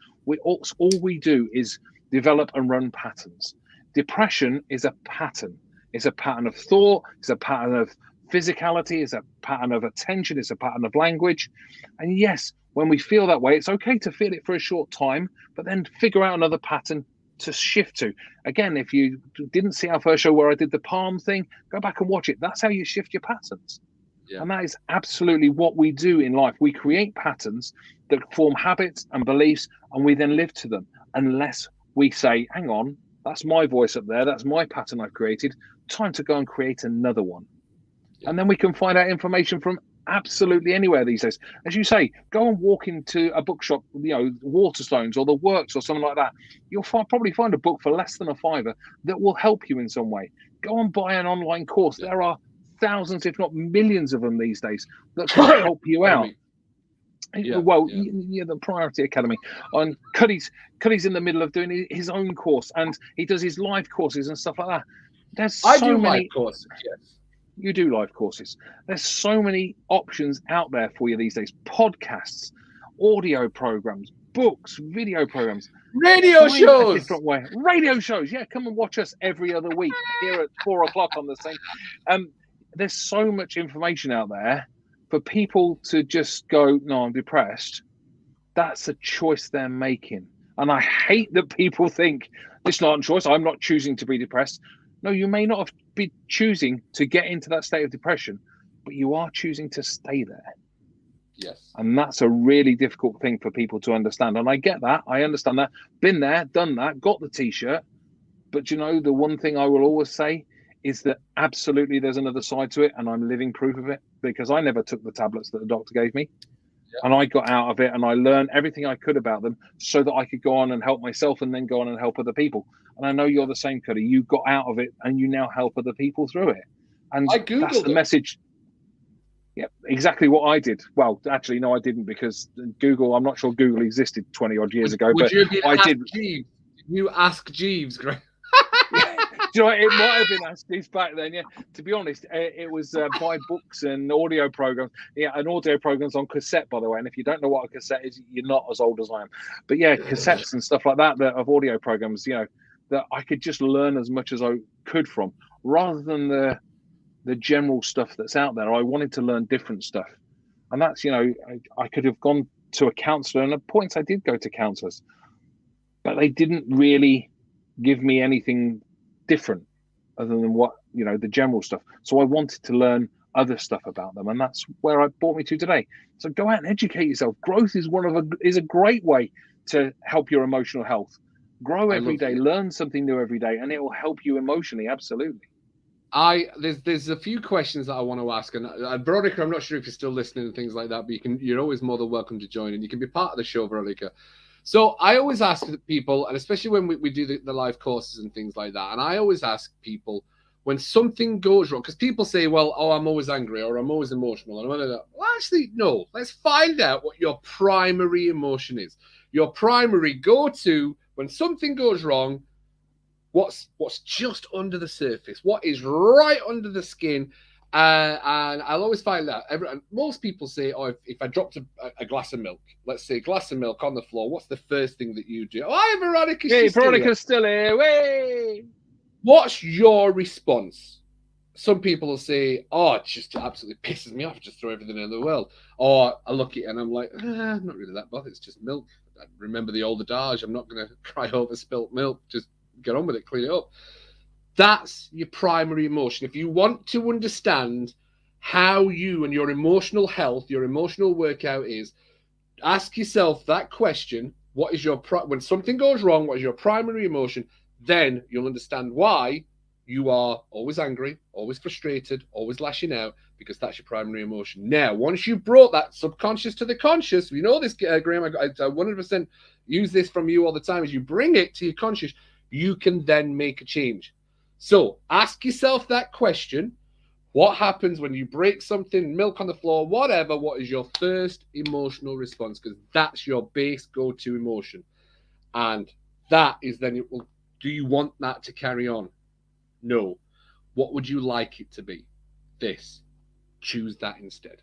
Speaker 2: All we do is develop and run patterns. Depression is a pattern. It's a pattern of thought. It's a pattern of physicality. It's a pattern of attention. It's a pattern of language. And yes, when we feel that way, it's okay to feel it for a short time, but then figure out another pattern to shift to. Again, if you didn't see our first show where I did the palm thing, go back and watch it. That's how you shift your patterns. Yeah. And that is absolutely what we do in life. We create patterns that form habits and beliefs, and we then live to them, unless we say, hang on, that's my voice up there. That's my pattern I've created. Time to go and create another one. Yeah. And then we can find out information from absolutely anywhere these days. As you say, go and walk into a bookshop, Waterstones or the Works or something like that. You'll probably find a book for less than £5 that will help you in some way. Go and buy an online course. There are thousands, if not millions of them these days that can help you out. The Priority Academy. And Cuddy's in the middle of doing his own course, and he does his live courses and stuff like that. There's I do many live courses. Yes, you do live courses. There's so many options out there for you these days. Podcasts, audio programs, books, video programs,
Speaker 1: radio shows.
Speaker 2: Different way. Radio shows. Yeah, come and watch us every other week here at 4:00 on the same. There's so much information out there. For people to just go, no, I'm depressed, that's a choice they're making. And I hate that people think, it's not a choice, I'm not choosing to be depressed. No, you may not be choosing to get into that state of depression, but you are choosing to stay there.
Speaker 1: Yes.
Speaker 2: And that's a really difficult thing for people to understand. And I get that, I understand that, been there, done that, got the t-shirt. But the one thing I will always say is that absolutely there's another side to it, and I'm living proof of it, because I never took the tablets that the doctor gave me. Yeah. And I got out of it and I learned everything I could about them so that I could go on and help myself and then go on and help other people. And I know you're the same, Cuddy. You got out of it and you now help other people through it. And that's the message. Yeah, exactly what I did. Well, actually, no, I didn't, because Google, I'm not sure Google existed 20 odd years ago, but I did.
Speaker 1: Jeeves? You ask Jeeves, Greg.
Speaker 2: It might have been Ask Jeeves back then. Yeah, to be honest, it was buy books and audio programs. Yeah, and audio programs on cassette, by the way. And if you don't know what a cassette is, you're not as old as I am. But yeah, cassettes and stuff like that of audio programs. That I could just learn as much as I could from, rather than the general stuff that's out there. I wanted to learn different stuff, and that's I could have gone to a counsellor, and at points I did go to counsellors, but they didn't really give me anything different other than what the general stuff. So I wanted to learn other stuff about them, and that's where it brought me to today. So go out and educate yourself. Growth is a great way to help your emotional health. Grow every day, learn something new every day, and it will help you emotionally. Absolutely.
Speaker 1: There's a few questions that I want to ask, and Veronica, I'm not sure if you're still listening and things like that, but you're always more than welcome to join, and you can be part of the show, Veronica. So I always ask people, and especially when we do the live courses and things like that, and I always ask people when something goes wrong, because people say, well, oh, I'm always angry or I'm always emotional. And well, actually, no, let's find out what your primary emotion is. Your primary go-to when something goes wrong, what's just under the surface, what is right under the skin. And I'll always find that most people say, oh, if I dropped a glass of milk, let's say a glass of milk on the floor, what's the first thing that you do? Oh, hi, Veronica.
Speaker 2: Hey, Veronica's still here. Way.
Speaker 1: What's your response? Some people will say, oh, it just absolutely pisses me off, just throw everything in the world. Or I look at it and I'm like, I'm not really that bothered, it's just milk. I remember the old adage, I'm not going to cry over spilt milk, just get on with it, clean it up. That's your primary emotion. If you want to understand how you and your emotional health, your emotional workout is, ask yourself that question. What is your when something goes wrong, what is your primary emotion? Then you'll understand why you are always angry, always frustrated, always lashing out, because that's your primary emotion. Now, once you've brought that subconscious to the conscious, you know this, Graham, I 100% use this from you all the time, as you bring it to your conscious, you can then make a change. So ask yourself that question. What happens when you break something, milk on the floor, whatever? What is your first emotional response? Because that's your base go-to emotion. And that is then, do you want that to carry on? No. What would you like it to be? This. Choose that instead.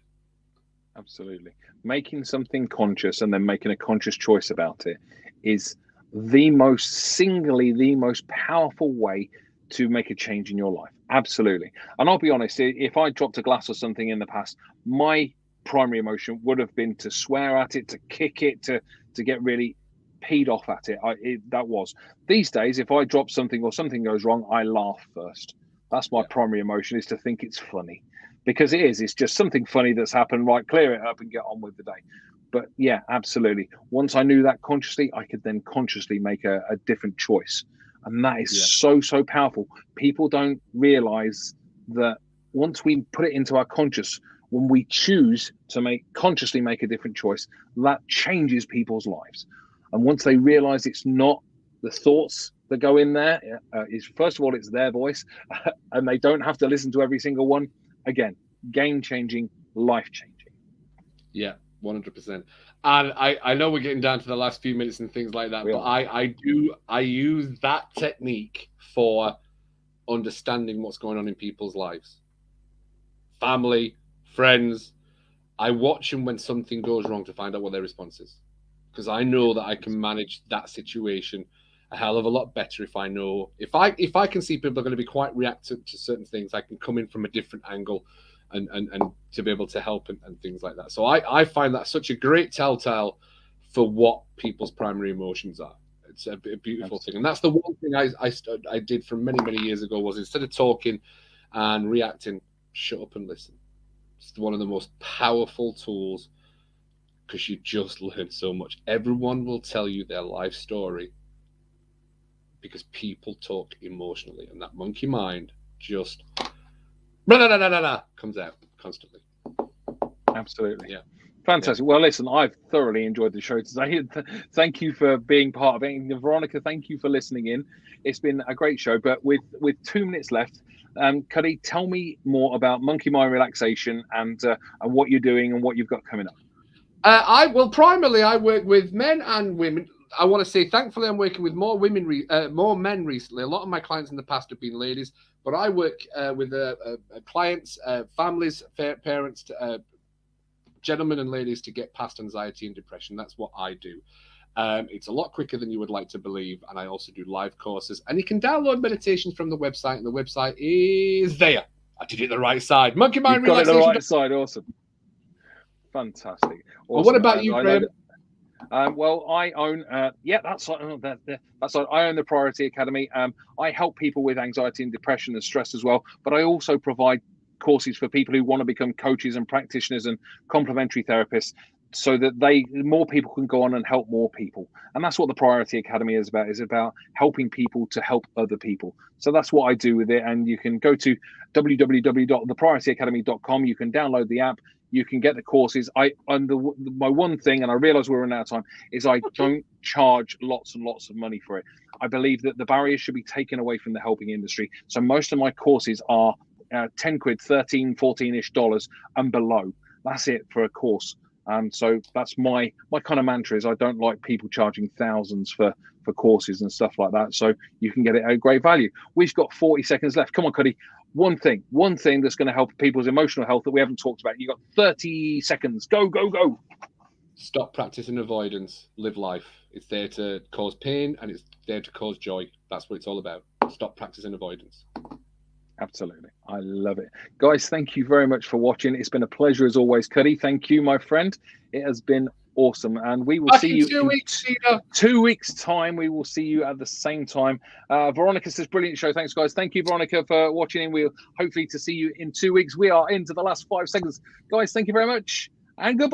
Speaker 2: Absolutely. Making something conscious and then making a conscious choice about it is the most powerful way to make a change in your life. Absolutely. And I'll be honest, if I dropped a glass or something in the past, my primary emotion would have been to swear at it, to kick it, to get really peed off at it. That was. These days, if I drop something or something goes wrong, I laugh first. That's my primary emotion, is to think it's funny. Because it's just something funny that's happened, right? Clear it up and get on with the day. But yeah, absolutely. Once I knew that consciously, I could then consciously make a different choice. And that is so powerful. People don't realize that once we put it into our conscious, when we choose to consciously make a different choice, that changes people's lives. And once they realize it's not the thoughts that go in there, is first of all, it's their voice, and they don't have to listen to every single one. Again, game-changing, life-changing.
Speaker 1: Yeah, 100%. And I know we're getting down to the last few minutes and things like that, but I use that technique for understanding what's going on in people's lives. Family, friends. I watch them when something goes wrong to find out what their response is. Because I know that I can manage that situation a hell of a lot better if I know, if I can see people are going to be quite reactive to certain things, I can come in from a different angle and to be able to help and things like that. So I find that such a great telltale for what people's primary emotions are. It's a beautiful thing. And that's the one thing I did from many years ago, was instead of talking and reacting, shut up and listen. It's one of the most powerful tools, because you just learn so much. Everyone will tell you their life story because people talk emotionally, and that monkey mind just comes out constantly.
Speaker 2: Absolutely. Yeah. Fantastic. Well, listen, I've thoroughly enjoyed the show today. Thank you for being part of it. And Veronica, thank you for listening in. It's been a great show, but with 2 minutes left, Cuddy, tell me more about Monkey Mind Relaxation and what you're doing and what you've got coming up.
Speaker 1: Primarily I work with men and women. I want to say, thankfully, I'm working with more more men recently. A lot of my clients in the past have been ladies, but I work with clients, families, parents, gentlemen and ladies, to get past anxiety and depression. That's what I do. It's a lot quicker than you would like to believe, and I also do live courses. And you can download meditations from the website, and the website is there. I did it the right side. Monkey Mind Relaxation.
Speaker 2: Got it the right side. Awesome. Fantastic. Awesome.
Speaker 1: Well, what about you, Graham?
Speaker 2: Well, I own, that's right. I own the Priority Academy. I help people with anxiety and depression and stress as well, but I also provide courses for people who want to become coaches and practitioners and complementary therapists. so that more people can go on and help more people. And that's what the Priority Academy is about helping people to help other people. So that's what I do with it. And you can go to www.thepriorityacademy.com. You can download the app. You can get the courses. My one thing, and I realize we're running out of time, is I don't charge lots and lots of money for it. I believe that the barriers should be taken away from the helping industry. So most of my courses are 10 quid, 13, 14-ish dollars and below. That's it for a course. So that's my kind of mantra is I don't like people charging thousands for courses and stuff like that. So you can get it at a great value. We've got 40 seconds left. Come on, Cuddy. One thing that's going to help people's emotional health that we haven't talked about. You got 30 seconds. Go, go, go.
Speaker 1: Stop practicing avoidance. Live life. It's there to cause pain and it's there to cause joy. That's what it's all about. Stop practicing avoidance.
Speaker 2: Absolutely. I love it. Guys, thank you very much for watching. It's been a pleasure as always, Cuddy. Thank you, my friend. It has been awesome. And we will see you in 2 weeks' time. We will see you at the same time. Veronica says, brilliant show. Thanks, guys. Thank you, Veronica, for watching. We'll hopefully to see you in 2 weeks. We are into the last 5 seconds. Guys, thank you very much. And goodbye.